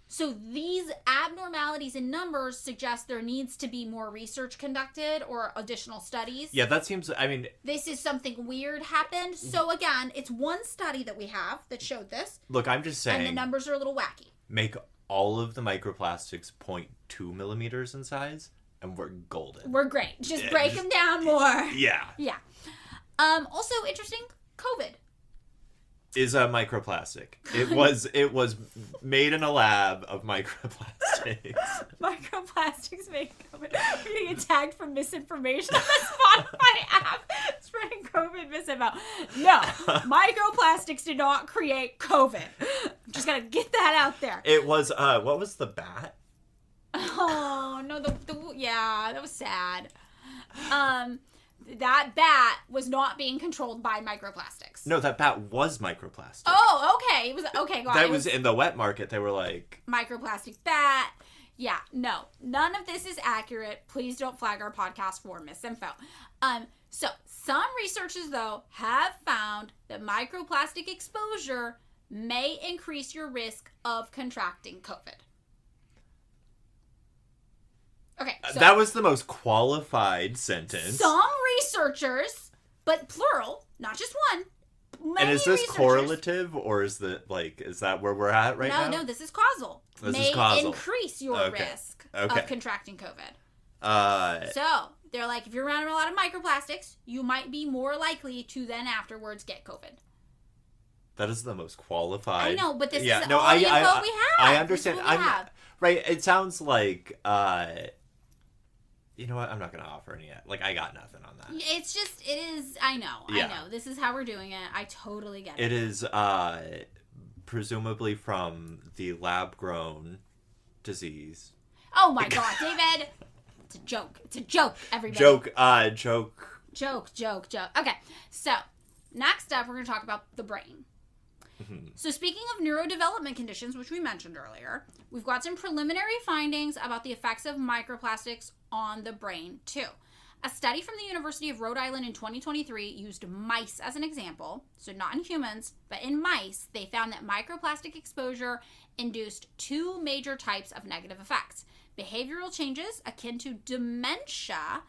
So these abnormalities in numbers suggest there needs to be more research conducted or additional studies. Yeah, that seems, I mean... This is something weird happened. So again, it's one study that we have that showed this. Look, I'm just saying... And the numbers are a little wacky. Make all of the microplastics 0.2 millimeters in size, and we're golden. We're great. Just break them down more. Yeah. Yeah. Also, interesting, COVID. Is a microplastic. It was made in a lab of microplastics. Microplastics make COVID. We're getting attacked for misinformation on the Spotify app. Spreading COVID misinfo. No, microplastics did not create COVID. I'm just gonna get that out there. It was what was the bat? Oh no, yeah, that was sad. That bat was not being controlled by microplastics. No, that bat was microplastic. Oh, okay. It was okay. That was in the wet market. They were like microplastic bat. Yeah, no, none of this is accurate. Please don't flag our podcast for misinfo. So some researchers though have found that microplastic exposure may increase your risk of contracting COVID. Okay, so that was the most qualified sentence. Some researchers, but plural, not just one. And is this correlative, or is that where we're at right now? No, this is causal. This is causal. Increase your risk of contracting COVID. So they're like, if you're around a lot of microplastics, you might be more likely to then afterwards get COVID. That is the most qualified. I know, but this is all the info we have. I understand. Right. It sounds like You know what? I'm not going to offer any yet. Like, I got nothing on that. It's just, it is, I know. This is how we're doing it. I totally get it. It is presumably from the lab-grown disease. Oh my God, David! It's a joke. It's a joke, everybody. Joke. Okay, so next up, we're going to talk about the brain. So speaking of neurodevelopment conditions, which we mentioned earlier, we've got some preliminary findings about the effects of microplastics on the brain, too. A study from the University of Rhode Island in 2023 used mice as an example, so not in humans, but in mice, they found that microplastic exposure induced two major types of negative effects. Behavioral changes akin to dementia,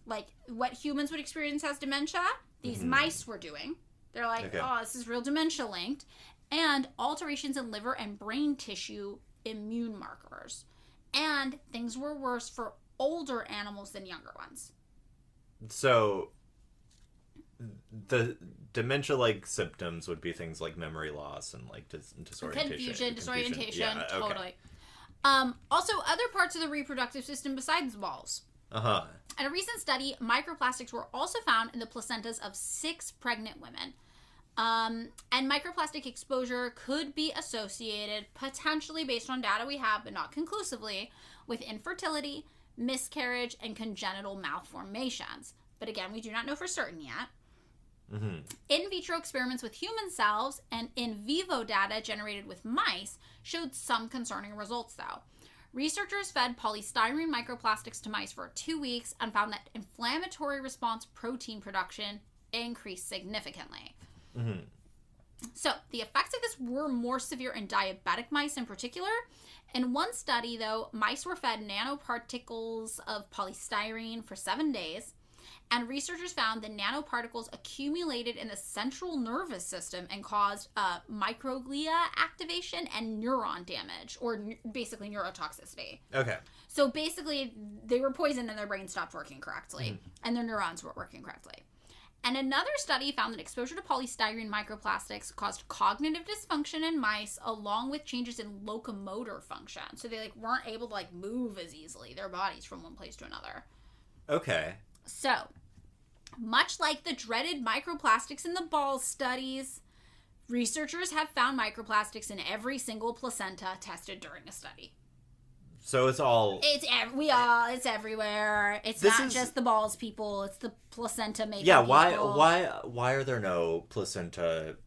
like what humans would experience as dementia, these mice were doing. They're like, oh, this is real dementia linked. And alterations in liver and brain tissue immune markers. And things were worse for older animals than younger ones. So, the dementia-like symptoms would be things like memory loss and like disorientation. Disorientation, yeah, totally. Also, other parts of the reproductive system besides the balls. In a recent study, microplastics were also found in the placentas of 6 pregnant women. And microplastic exposure could be associated, potentially based on data we have, but not conclusively, with infertility, miscarriage, and congenital malformations. But again, we do not know for certain yet. In vitro experiments with human cells and in vivo data generated with mice showed some concerning results, though. Researchers fed polystyrene microplastics to mice for 2 weeks and found that inflammatory response protein production increased significantly. So, the effects of this were more severe in diabetic mice in particular. In one study, though, mice were fed nanoparticles of polystyrene for 7 days, and researchers found the nanoparticles accumulated in the central nervous system and caused microglia activation and neuron damage, or basically neurotoxicity. Okay. So, basically, they were poisoned and their brain stopped working correctly, and their neurons weren't working correctly. And another study found that exposure to polystyrene microplastics caused cognitive dysfunction in mice, along with changes in locomotor function. So they weren't able to move as easily, their bodies, from one place to another. Okay. So, much like the dreaded microplastics in the balls studies, researchers have found microplastics in every single placenta tested during a study. So it's all... It's everywhere. It's not just the balls people, it's the placenta making people. Why are there no placenta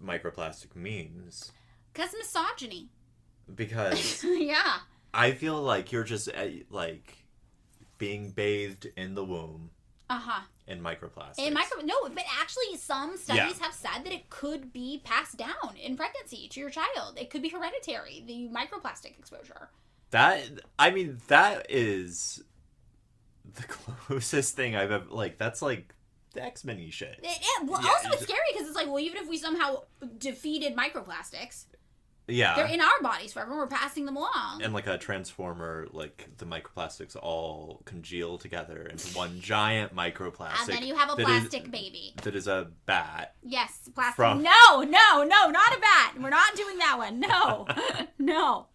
microplastic memes? Because misogyny. Because... Yeah. I feel like you're just, being bathed in the womb. In microplastics. No, but actually some studies have said that it could be passed down in pregnancy to your child. It could be hereditary, the microplastic exposure. That is the closest thing I've ever, that's the X-Men-y shit. Also it's scary because it's even if we somehow defeated microplastics, yeah, they're in our bodies forever, we're passing them along. And a transformer, the microplastics all congeal together into one giant microplastic. And then you have a plastic baby. That is a bat. Yes, plastic. No, not a bat. We're not doing that one. No. No.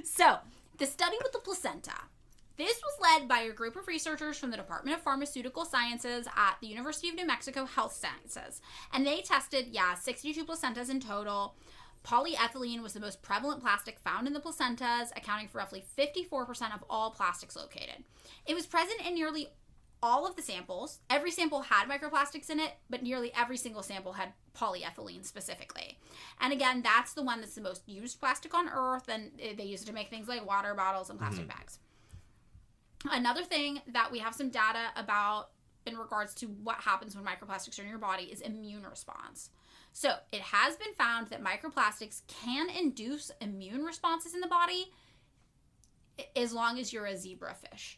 So, the study with the placenta. This was led by a group of researchers from the Department of Pharmaceutical Sciences at the University of New Mexico Health Sciences. And they tested, 62 placentas in total. Polyethylene was the most prevalent plastic found in the placentas, accounting for roughly 54% of all plastics located. It was present in nearly all of the samples. Every sample had microplastics in it, but nearly every single sample had polyethylene specifically. And again, that's the one that's the most used plastic on Earth, and they use it to make things like water bottles and plastic bags. Another thing that we have some data about in regards to what happens when microplastics are in your body is immune response. So, it has been found that microplastics can induce immune responses in the body as long as you're a zebrafish.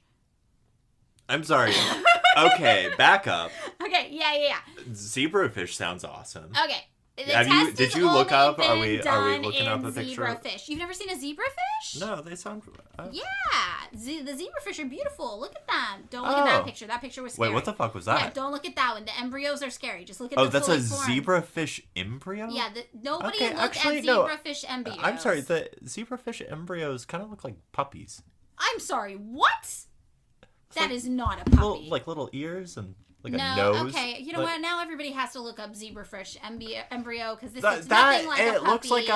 I'm sorry. Okay, back up. Okay, yeah. Zebrafish sounds awesome. Okay. Did you look up? Are we looking up a picture? Zebrafish. You've never seen a zebrafish? No, they sound. Yeah, the zebrafish are beautiful. Look at them. Don't look at that picture. That picture was scary. Wait, what the fuck was that? Yeah, don't look at that one. The embryos are scary. Just look at the that's a form. zebrafish embryo? Yeah, nobody looked at zebrafish embryos. I'm sorry, the zebrafish embryos kind of look like puppies. I'm sorry, what? That is not a puppy. Little ears and a no, nose. Okay, you know what? Now everybody has to look up zebrafish embryo because this That, is nothing like a puppy. It looks like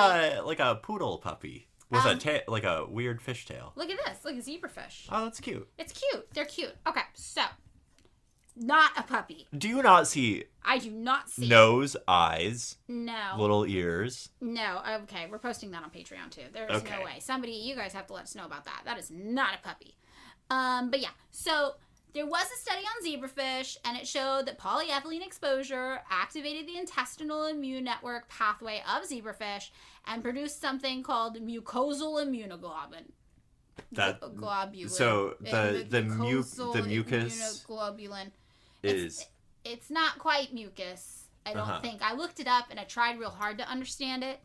a poodle puppy with a weird fishtail. Look at this. Look at zebrafish. Oh, that's cute. It's cute. They're cute. Okay, so not a puppy. Do you not see? I do not see nose, eyes. No. Little ears. No. Okay, we're posting that on Patreon too. There's no way. You guys have to let us know about that. That is not a puppy. But yeah, so there was a study on zebrafish, and it showed that polyethylene exposure activated the intestinal immune network pathway of zebrafish and produced something called mucosal immunoglobulin. Globulin. So the mucosal mucus immunoglobulin is. It's not quite mucus. I don't think. I looked it up and I tried real hard to understand it.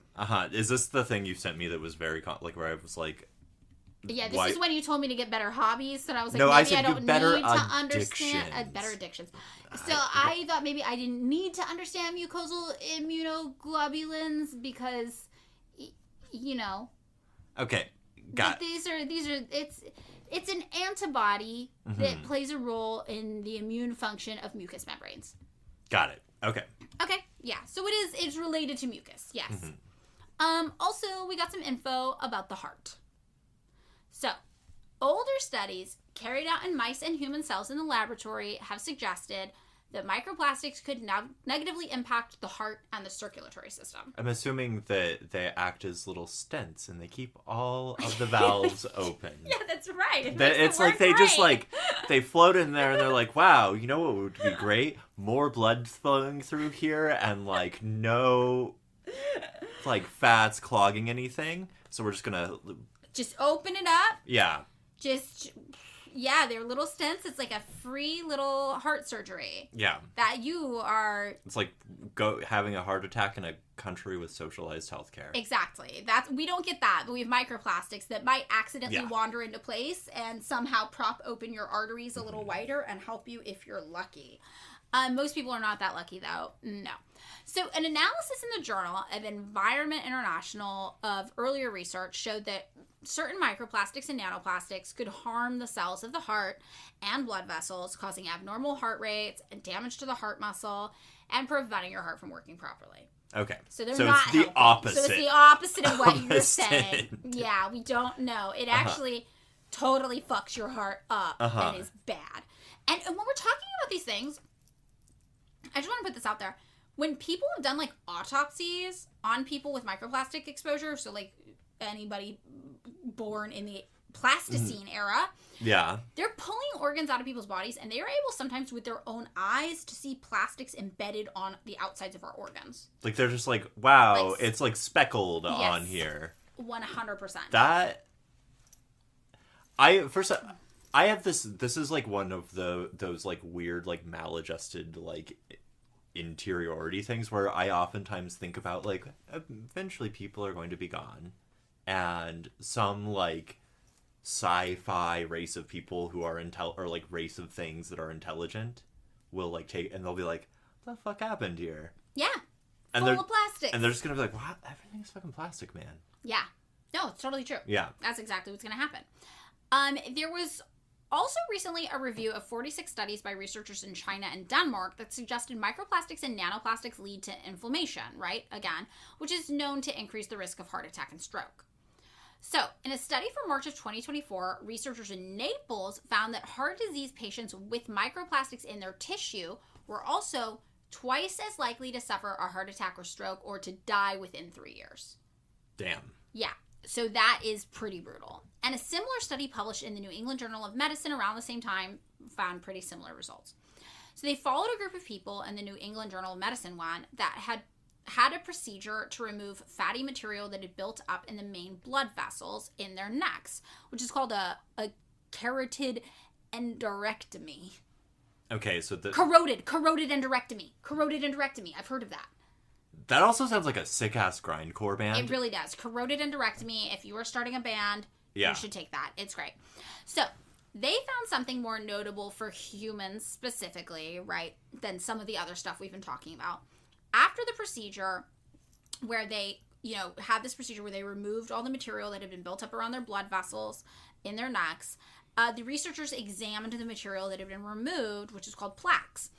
Is this the thing you sent me that was very where I was like? Yeah, this is when you told me to get better hobbies, and I was like, no, maybe I don't need better to understand better addictions. So I thought maybe I didn't need to understand mucosal immunoglobulins because, Okay, got it. It's an antibody that plays a role in the immune function of mucous membranes. Got it. Okay. Okay. Yeah. So it's related to mucus. Yes. Also, we got some info about the heart. So, older studies carried out in mice and human cells in the laboratory have suggested that microplastics could negatively impact the heart and the circulatory system. I'm assuming that they act as little stents and they keep all of the valves open. Yeah, that's right. It's like they just they float in there and they're like, wow, you know what would be great? More blood flowing through here and no fats clogging anything. So we're just gonna just open it up. Yeah. They're little stents. It's like a free little heart surgery. Yeah. That you are... It's like having a heart attack in a country with socialized healthcare. Exactly. We don't get that, but we have microplastics that might accidentally wander into place and somehow prop open your arteries a little wider and help you if you're lucky. Most people are not that lucky, though. No. So an analysis in the Journal of Environment International of earlier research showed that certain microplastics and nanoplastics could harm the cells of the heart and blood vessels, causing abnormal heart rates and damage to the heart muscle and preventing your heart from working properly. Okay. So it's the opposite. So it's the opposite of what you're saying. Yeah, we don't know. It actually totally fucks your heart up and is bad. And when we're talking about these things, I just want to put this out there. When people have done autopsies on people with microplastic exposure, so anybody born in the Plasticine era, they're pulling organs out of people's bodies, and they are able sometimes with their own eyes to see plastics embedded on the outsides of our organs. They're just wow, it's speckled on here. 100%. That I have this is one of those weird maladjusted interiority things where I oftentimes think about eventually people are going to be gone and some sci-fi race of people who are or race of things that are intelligent will take and they'll be like, what the fuck happened here? Yeah. And full of plastic. And they're just gonna be like, what? Everything's fucking plastic, man. Yeah. No, it's totally true. Yeah. That's exactly what's gonna happen. There was also recently a review of 46 studies by researchers in China and Denmark that suggested microplastics and nanoplastics lead to inflammation, right? Again, which is known to increase the risk of heart attack and stroke. So, in a study from March of 2024, researchers in Naples found that heart disease patients with microplastics in their tissue were also twice as likely to suffer a heart attack or stroke or to die within 3 years. Damn. Yeah. So that is pretty brutal. And a similar study published in the New England Journal of Medicine around the same time found pretty similar results. So they followed a group of people in the New England Journal of Medicine one that had a procedure to remove fatty material that had built up in the main blood vessels in their necks, which is called a carotid endarterectomy. Okay, so carotid endarterectomy. I've heard of that. That also sounds like a sick-ass grindcore band. It really does. Carotid endarterectomy. If you are starting a band, you should take that. It's great. So, they found something more notable for humans specifically, right, than some of the other stuff we've been talking about. After the procedure, where they, had this procedure where they removed all the material that had been built up around their blood vessels in their necks, the researchers examined the material that had been removed, which is called plaques.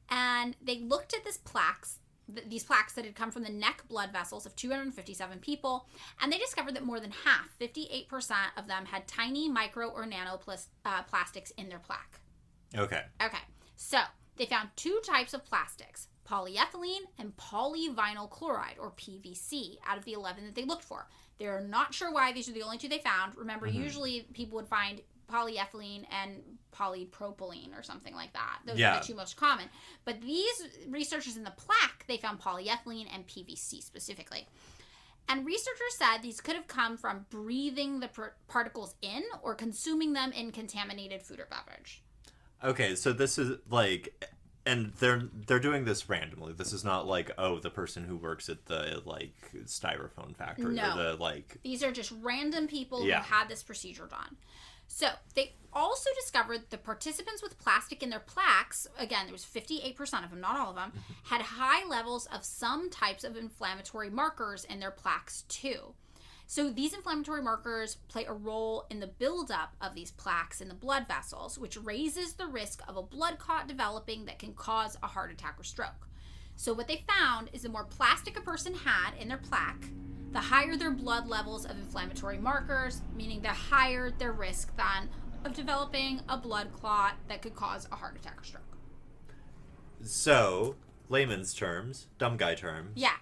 And they looked at these plaques that had come from the neck blood vessels of 257 people, and they discovered that more than half, 58% of them, had tiny micro or nano plastics in their plaque. Okay. Okay, so they found 2 types of plastics, polyethylene and polyvinyl chloride, or PVC, out of the 11 that they looked for. They're not sure why these are the only 2 they found. Remember, usually people would find polyethylene and polypropylene or something like that. Those are the 2 most common. But these researchers in the plaque, they found polyethylene and PVC specifically. And researchers said these could have come from breathing the particles in or consuming them in contaminated food or beverage. Okay, so this is like, and they're doing this randomly. This is not like, oh, the person who works at the like styrofoam factory or the like. These are just random people who had this procedure done. So they also discovered the participants with plastic in their plaques, again, there was 58% of them, not all of them, had high levels of some types of inflammatory markers in their plaques too. So these inflammatory markers play a role in the buildup of these plaques in the blood vessels, which raises the risk of a blood clot developing that can cause a heart attack or stroke. So what they found is the more plastic a person had in their plaque, the higher their blood levels of inflammatory markers, meaning the higher their risk then of developing a blood clot that could cause a heart attack or stroke. So, layman's terms, dumb guy terms. Yeah.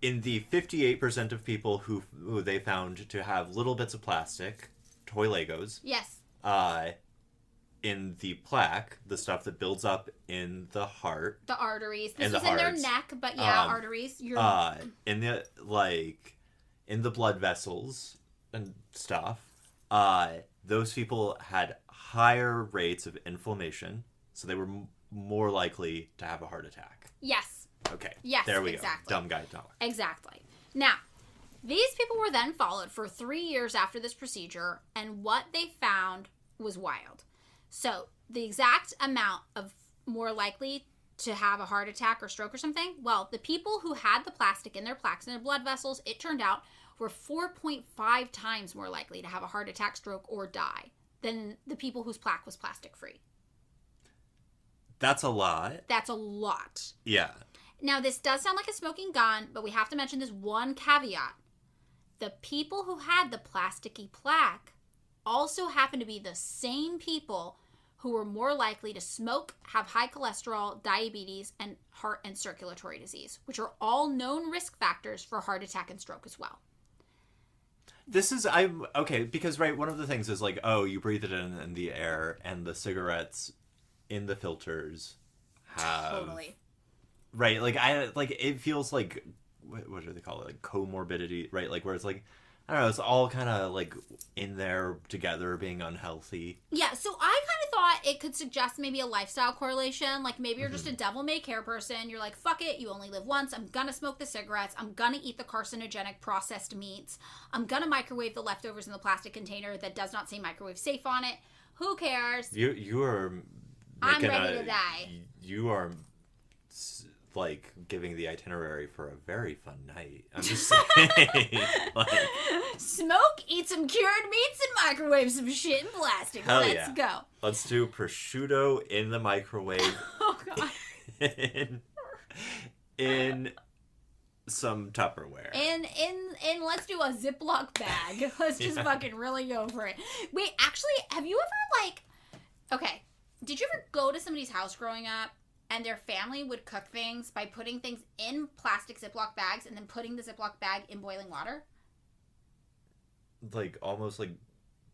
In the 58% of people who they found to have little bits of plastic, toy Legos. Yes. In the plaque, the stuff that builds up in the heart. The arteries. This and was the in their hearts. neck, but yeah, arteries. In the blood vessels and stuff, those people had higher rates of inflammation, so they were more likely to have a heart attack. Yes. Okay. Yes, there we exactly. go. Dumb guy talk. Exactly. Now, these people were then followed for 3 years after this procedure, and what they found was wild. So, the exact amount of more likely to have a heart attack or stroke or something, well, the people who had the plastic in their plaques in their blood vessels, it turned out, were 4.5 times more likely to have a heart attack, stroke, or die than the people whose plaque was plastic-free. That's a lot. That's a lot. Yeah. Now, this does sound like a smoking gun, but we have to mention this one caveat. The people who had the plasticky plaque also happen to be the same people who were more likely to smoke, have high cholesterol, diabetes, and heart and circulatory disease, which are all known risk factors for heart attack and stroke as well. Because one of the things is like, oh, you breathe it in the air, and the cigarettes in the filters have... Totally. Right, it feels like, what do they call it, like comorbidity, right, like where it's like, I don't know, it's all kind of like in there together, being unhealthy. Yeah, so I kind of thought it could suggest maybe a lifestyle correlation. Like maybe you're just a devil-may-care person. You're like, fuck it, you only live once. I'm gonna smoke the cigarettes. I'm gonna eat the carcinogenic processed meats. I'm gonna microwave the leftovers in the plastic container that does not say microwave safe on it. Who cares? You are. I'm ready to die. You are. Like giving the itinerary for a very fun night. I'm just saying. Smoke, eat some cured meats, and microwave some shit in plastic. Let's go. Let's do prosciutto in the microwave. Oh god. in some Tupperware. And let's do a Ziploc bag. Let's just fucking really go for it. Wait, actually, have you ever okay, did you ever go to somebody's house growing up and their family would cook things by putting things in plastic Ziploc bags and then putting the Ziploc bag in boiling water? Like, almost like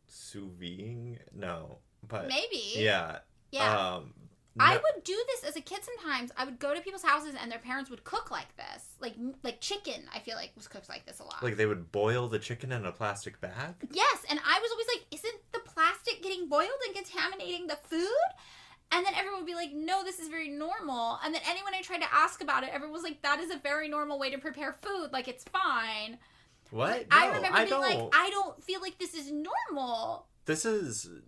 sous videing? No. But maybe. Yeah. Yeah. I would do this as a kid sometimes. I would go to people's houses and their parents would cook like this. Like chicken, I feel like, was cooked like this a lot. Like they would boil the chicken in a plastic bag? Yes, and I was always like, isn't the plastic getting boiled and contaminating the food? And then everyone would be like, no, this is very normal. And then anyone I tried to ask about it, everyone was like, that is a very normal way to prepare food. Like, it's fine. What? No, I remember being like, I don't feel like this is normal.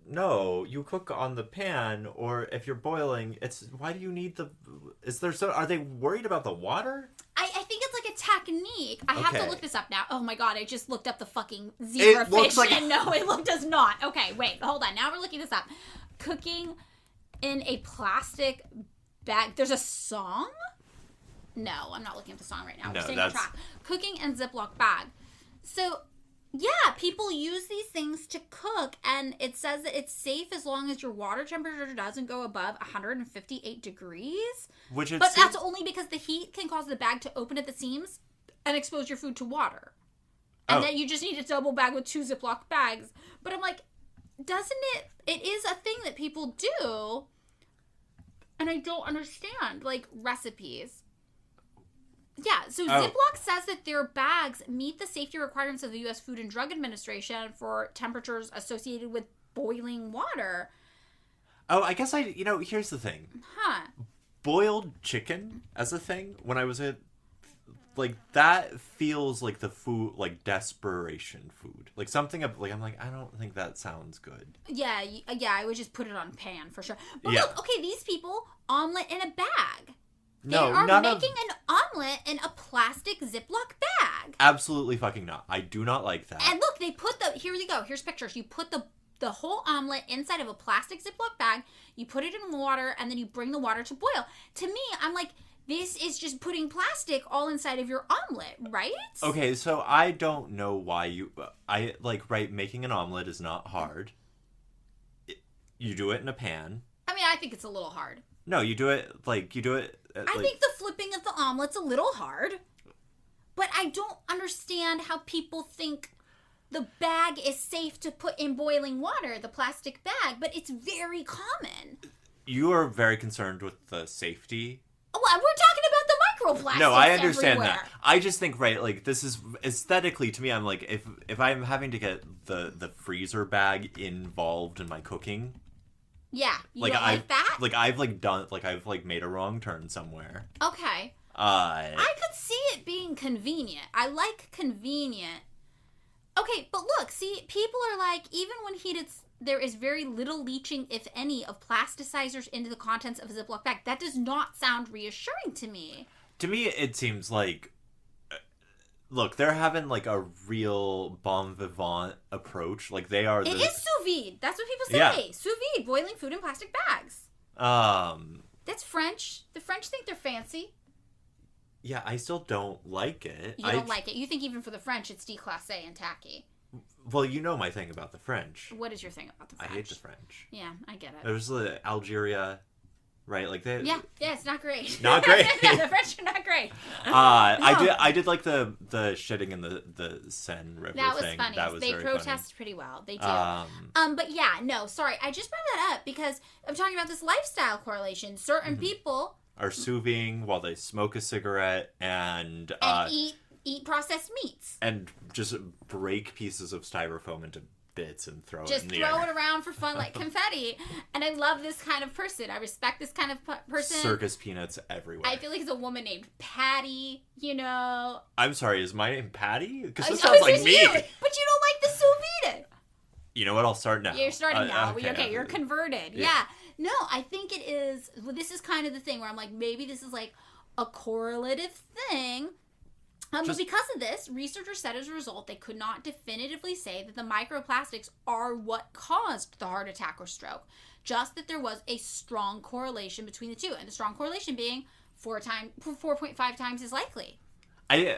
No, you cook on the pan, or if you're boiling, why do you need are they worried about the water? I think it's like a technique, I have to Okay. look this up now. Oh my god, I just looked up the fucking zebra fish. And no, it does not. Okay, wait, hold on. Now we're looking this up. Cooking in a plastic bag. There's a song? No, I'm not looking at the song right now. We're staying on track. Cooking in Ziploc bag. So, yeah, people use these things to cook, and it says that it's safe as long as your water temperature doesn't go above 158 degrees. But that's only because the heat can cause the bag to open at the seams and expose your food to water. And then you just need a double bag with 2 Ziploc bags. But I'm like, doesn't it? It is a thing that people do, and I don't understand, like, recipes. Yeah, so Ziploc says that their bags meet the safety requirements of the U.S. Food and Drug Administration for temperatures associated with boiling water. Oh, I guess here's the thing. Huh. Boiled chicken as a thing, when I was like, that feels like the food, like, desperation food. Like, something, like, I'm like, I don't think that sounds good. Yeah, I would just put it on pan, for sure. But Yeah. look, okay, these people, omelet in a bag. They No, are making an omelet in a plastic Ziploc bag. Absolutely fucking not. I do not like that. And look, they put here you go. Here's pictures. You put the whole omelet inside of a plastic Ziploc bag. You put it in water, and then you bring the water to boil. To me, I'm like, this is just putting plastic all inside of your omelet, right? Okay, so I don't know why making an omelet is not hard. You do it in a pan. I mean, I think it's a little hard. No, you do it. I think the flipping of the omelet's a little hard. But I don't understand how people think the bag is safe to put in boiling water, the plastic bag, but it's very common. You are very concerned with the safety. Well, we're talking about the microplastics. No, I understand everywhere. that. I just think, right, like, this is aesthetically, to me, I'm like, if I'm having to get the freezer bag involved in my cooking. Yeah, you like, don't like that? Like, I've made a wrong turn somewhere. Okay. I could see it being convenient. I like convenient. Okay, but look, see, people are like, even when heated, there is very little leaching, if any, of plasticizers into the contents of a Ziploc bag. That does not sound reassuring to me. To me, it seems like, look, they're having, like, a real bon vivant approach. Like, they are It is sous vide. That's what people say. Yeah. Sous vide, boiling food in plastic bags. That's French. The French think they're fancy. Yeah, I still don't like it. You don't like it. You think even for the French, it's déclassé and tacky. Well, you know my thing about the French. What is your thing about the French? I hate the French. Yeah, I get it. There's Algeria, right? Like they. Yeah, it's not great. Not great. Yeah, the French are not great. No. I did like the shitting in the Seine River that was thing. Funny. That was they very protest funny. pretty well. They do. But yeah, no, sorry. I just brought that up because I'm talking about this lifestyle correlation. Certain people are sous videing while they smoke a cigarette and eat processed meats. And just break pieces of styrofoam into bits and throw it in the throw air. it around for fun like confetti. And I love this kind of person. I respect this kind of person. Circus peanuts everywhere. I feel like it's a woman named Patty, you know. I'm sorry, is my name Patty? Because this sounds like me. But you don't like the sous vide. You know what? I'll start now. You're starting now. Okay, You're converted. Yeah. No, I think it is. Well, this is kind of the thing where I'm like, maybe this is like a correlative thing. But because of this, researchers said as a result, they could not definitively say that the microplastics are what caused the heart attack or stroke. Just that there was a strong correlation between the two. And the strong correlation being 4.5 times as likely. I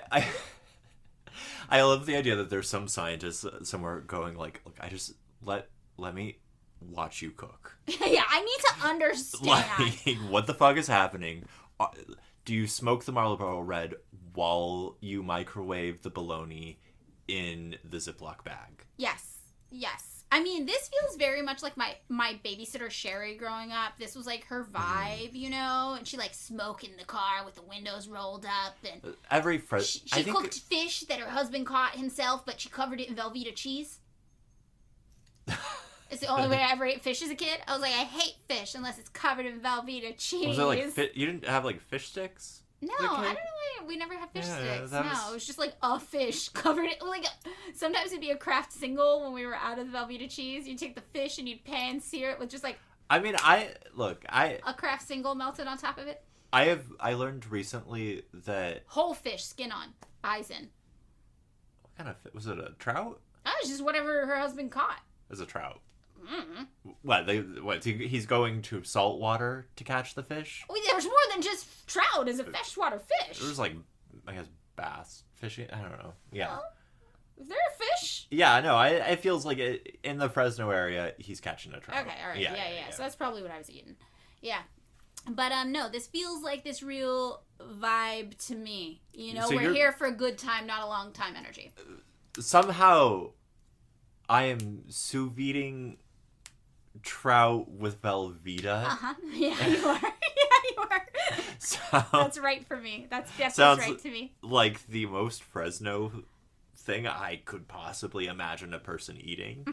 love the idea that there's some scientists somewhere going like, look, let me watch you cook. Yeah, I need to understand. Like, what the fuck is happening? Do you smoke the Marlboro Red while you microwave the bologna in the Ziploc bag? Yes. I mean, this feels very much like my babysitter Sherry growing up. This was like her vibe, you know? And she like smoked in the car with the windows rolled up. And she cooked fish that her husband caught himself, but she covered it in Velveeta cheese. It's the only way I ever ate fish as a kid. I was like, I hate fish unless it's covered in Velveeta cheese. Was it like you didn't have like fish sticks? No, I don't know why we never had fish sticks. No, it was just like a fish covered it. Like sometimes it'd be a Kraft single when we were out of the Velveeta cheese. You'd take the fish and you'd pan sear it with just like. I mean, a Kraft single melted on top of it. I learned recently that Whole fish, skin on, eyes in. what kind of was it, a trout? That was just whatever her husband caught. It was a trout. Mm-hmm. He's going to salt water to catch the fish? Well, there's more than just trout as a freshwater fish. There was like, I guess, bass fishing. I don't know. Yeah. Well, is there a fish? Yeah, no, it feels like in the Fresno area, he's catching a trout. Okay, all right. Yeah. So that's probably what I was eating. Yeah. But no, this feels like this real vibe to me. You know, So we're here for a good time, not a long time energy. Somehow, I am sous videing trout with Velveeta. Uh-huh. Yeah, you are. Yeah, you are. So, That's right for me. That's sounds right to me. like the most Fresno thing I could possibly imagine a person eating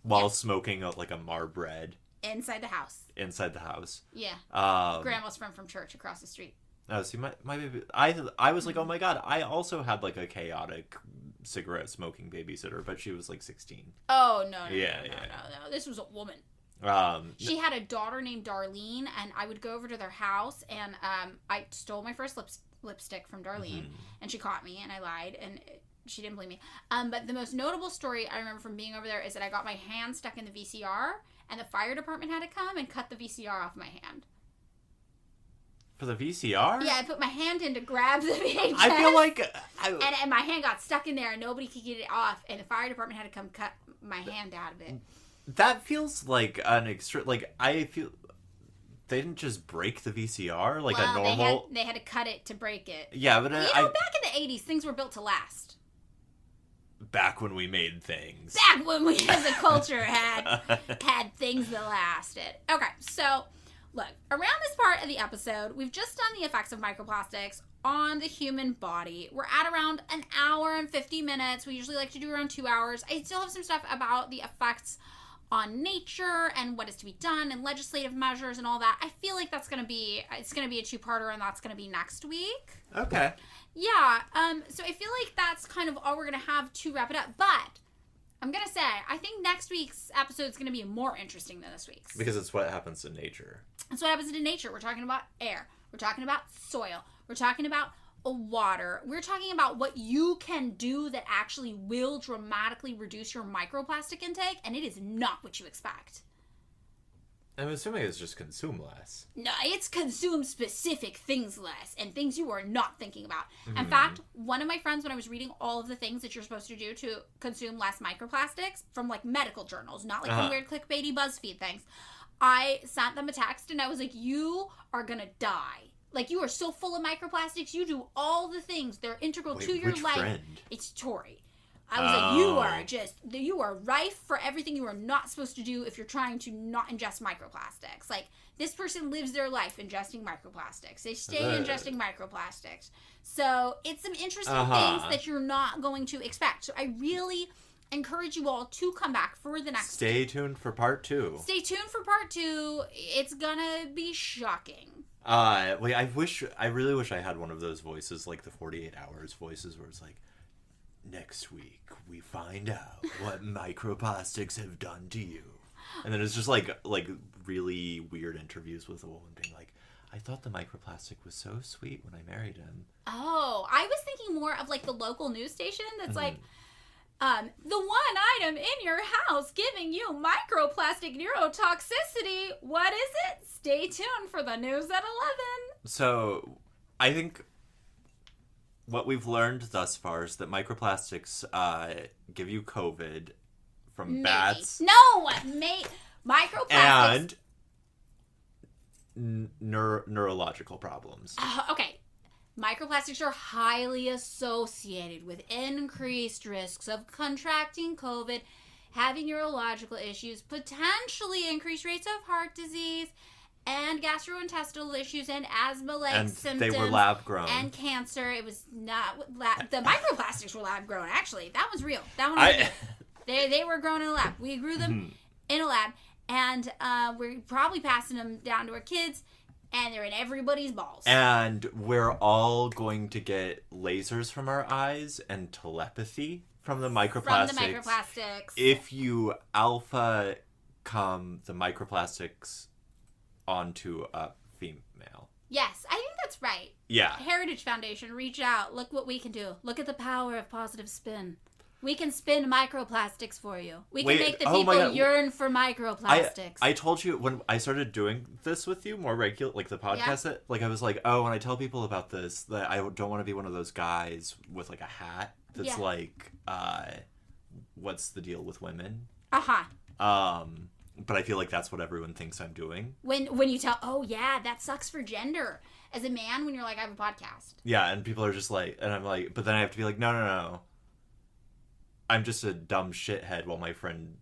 while smoking like a Mar bread Inside the house. inside the house. Yeah. Um, Grandma's friend from church across the street. Oh, see, my baby. I was like, oh my god. I also had like a chaotic cigarette smoking babysitter, but she was like 16. Oh, no. Yeah. No. This was a woman. She had a daughter named Darlene, and I would go over to their house, and I stole my first lipstick from Darlene, and she caught me, and I lied, and she didn't believe me. But the most notable story I remember from being over there is that I got my hand stuck in the VCR, and the fire department had to come and cut the VCR off my hand. For the VCR? Yeah, I put my hand in to grab the VHS. I feel like... And my hand got stuck in there, and nobody could get it off, and the fire department had to come cut my hand out of it. That feels like an extra... Like, I feel... They didn't just break the VCR like a normal... They had to cut it to break it. Yeah, but... Back in the 80s, things were built to last. Back when we made things. Back when we as a culture had things that lasted. Okay, so... Look, around this part of the episode, we've just done the effects of microplastics on the human body. We're at around an hour and 50 minutes. We usually like to do around 2 hours. I still have some stuff about the effects on nature and what is to be done and legislative measures and all that. I feel like it's going to be a two-parter, and that's going to be next week. Okay. Yeah, so I feel like that's kind of all we're going to have to wrap it up. But I'm going to say, I think next week's episode is going to be more interesting than this week's. Because it's what happens in nature. That's what happens in nature. We're talking about air. We're talking about soil. We're talking about water. We're talking about what you can do that actually will dramatically reduce your microplastic intake, and it is not what you expect. I'm assuming it's just consume less. No, it's consume specific things less and things you are not thinking about. In fact, one of my friends, when I was reading all of the things that you're supposed to do to consume less microplastics from like medical journals, not like the weird clickbaity BuzzFeed things, I sent them a text and I was like, you are going to die. Like, you are so full of microplastics. You do all the things. They're integral to your life. Friend? It's Tori. I was like, you are rife for everything you are not supposed to do if you're trying to not ingest microplastics. Like, this person lives their life ingesting microplastics. They stay ingesting microplastics. So, it's some interesting things that you're not going to expect. So, I really encourage you all to come back for the next... Stay tuned for part 2. Stay tuned for part 2. It's gonna be shocking. I really wish I had one of those voices, like the 48 Hours voices, where it's like, next week we find out what microplastics have done to you. And then it's just like really weird interviews with a woman being like, I thought the microplastic was so sweet when I married him. Oh, I was thinking more of like the local news station that's like, the one item in your house giving you microplastic neurotoxicity. What is it? Stay tuned for the news at 11. So, I think what we've learned thus far is that microplastics give you COVID from bats. No, microplastics. And neurological problems. Okay. Microplastics are highly associated with increased risks of contracting COVID, having neurological issues, potentially increased rates of heart disease, and gastrointestinal issues, and asthma-like symptoms. They were lab-grown. And cancer. It was not... The microplastics were lab-grown, actually. That was real. That one was real. They were grown in a lab. We grew them in a lab, and we're probably passing them down to our kids, and they're in everybody's balls. And we're all going to get lasers from our eyes and telepathy from the microplastics. If you alpha come the microplastics onto a female. Yes, I think That's right. Yeah. Heritage Foundation, reach out. Look what we can do. Look at the power of positive spin. We can spin microplastics for you. We can make the people yearn for microplastics. I told you when I started doing this with you more regular, like the podcast, like I was like, oh, when I tell people about this, that I don't want to be one of those guys with like a hat that's like, what's the deal with women? But I feel like that's what everyone thinks I'm doing. When you tell, oh yeah, that sucks for gender. As a man, when you're like, I have a podcast. Yeah, and people are just like, and I'm like, but then I have to be like, no. I'm just a dumb shithead while my friend,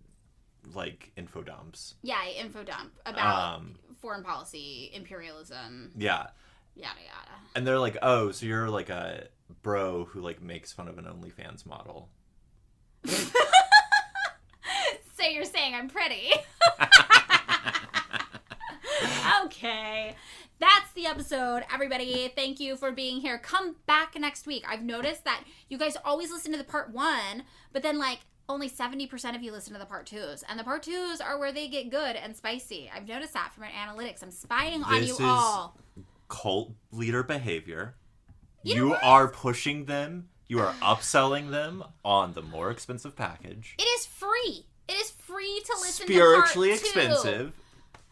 like, info dumps. Yeah, info dump about foreign policy, imperialism. Yeah. Yada, yada. And they're like, oh, so you're like a bro who, like, makes fun of an OnlyFans model. So you're saying I'm pretty. Okay. That's the episode, everybody. Thank you for being here. Come back next week. I've noticed that you guys always listen to the part 1, but then, like, only 70% of you listen to the part 2s. And the part 2s are where they get good and spicy. I've noticed that from our analytics. I'm spying on you all. This is cult leader behavior. You are pushing them. You are upselling them on the more expensive package. It is free. It is free to listen Spiritually to part 2. expensive.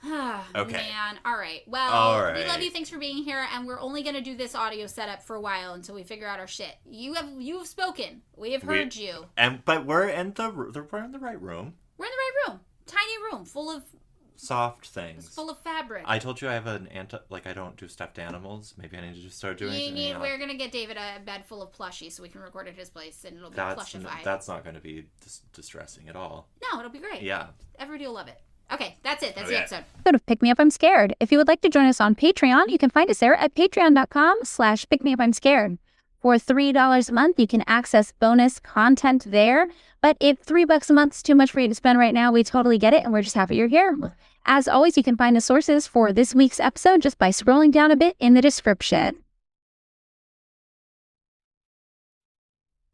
Okay. Man. All right. Well, we love you. Thanks for being here. And we're only going to do this audio setup for a while until we figure out our shit. You have spoken. We have heard you. But we're in the right room. We're in the right room. Tiny room full of soft things. Full of fabric. I told you I have I don't do stuffed animals. Maybe I need to just start doing it. We're going to get David a bed full of plushies so we can record at his place and it'll be plushified. That's not going to be distressing at all. No, it'll be great. Yeah. Everybody will love it. Okay, that's it. That's the episode. Pick Me Up, I'm Scared. If you would like to join us on Patreon, you can find us there at patreon.com/pickmeupimscared. For $3 a month, you can access bonus content there. But if $3 a month is too much for you to spend right now, we totally get it, and we're just happy you're here. As always, you can find the sources for this week's episode just by scrolling down a bit in the description.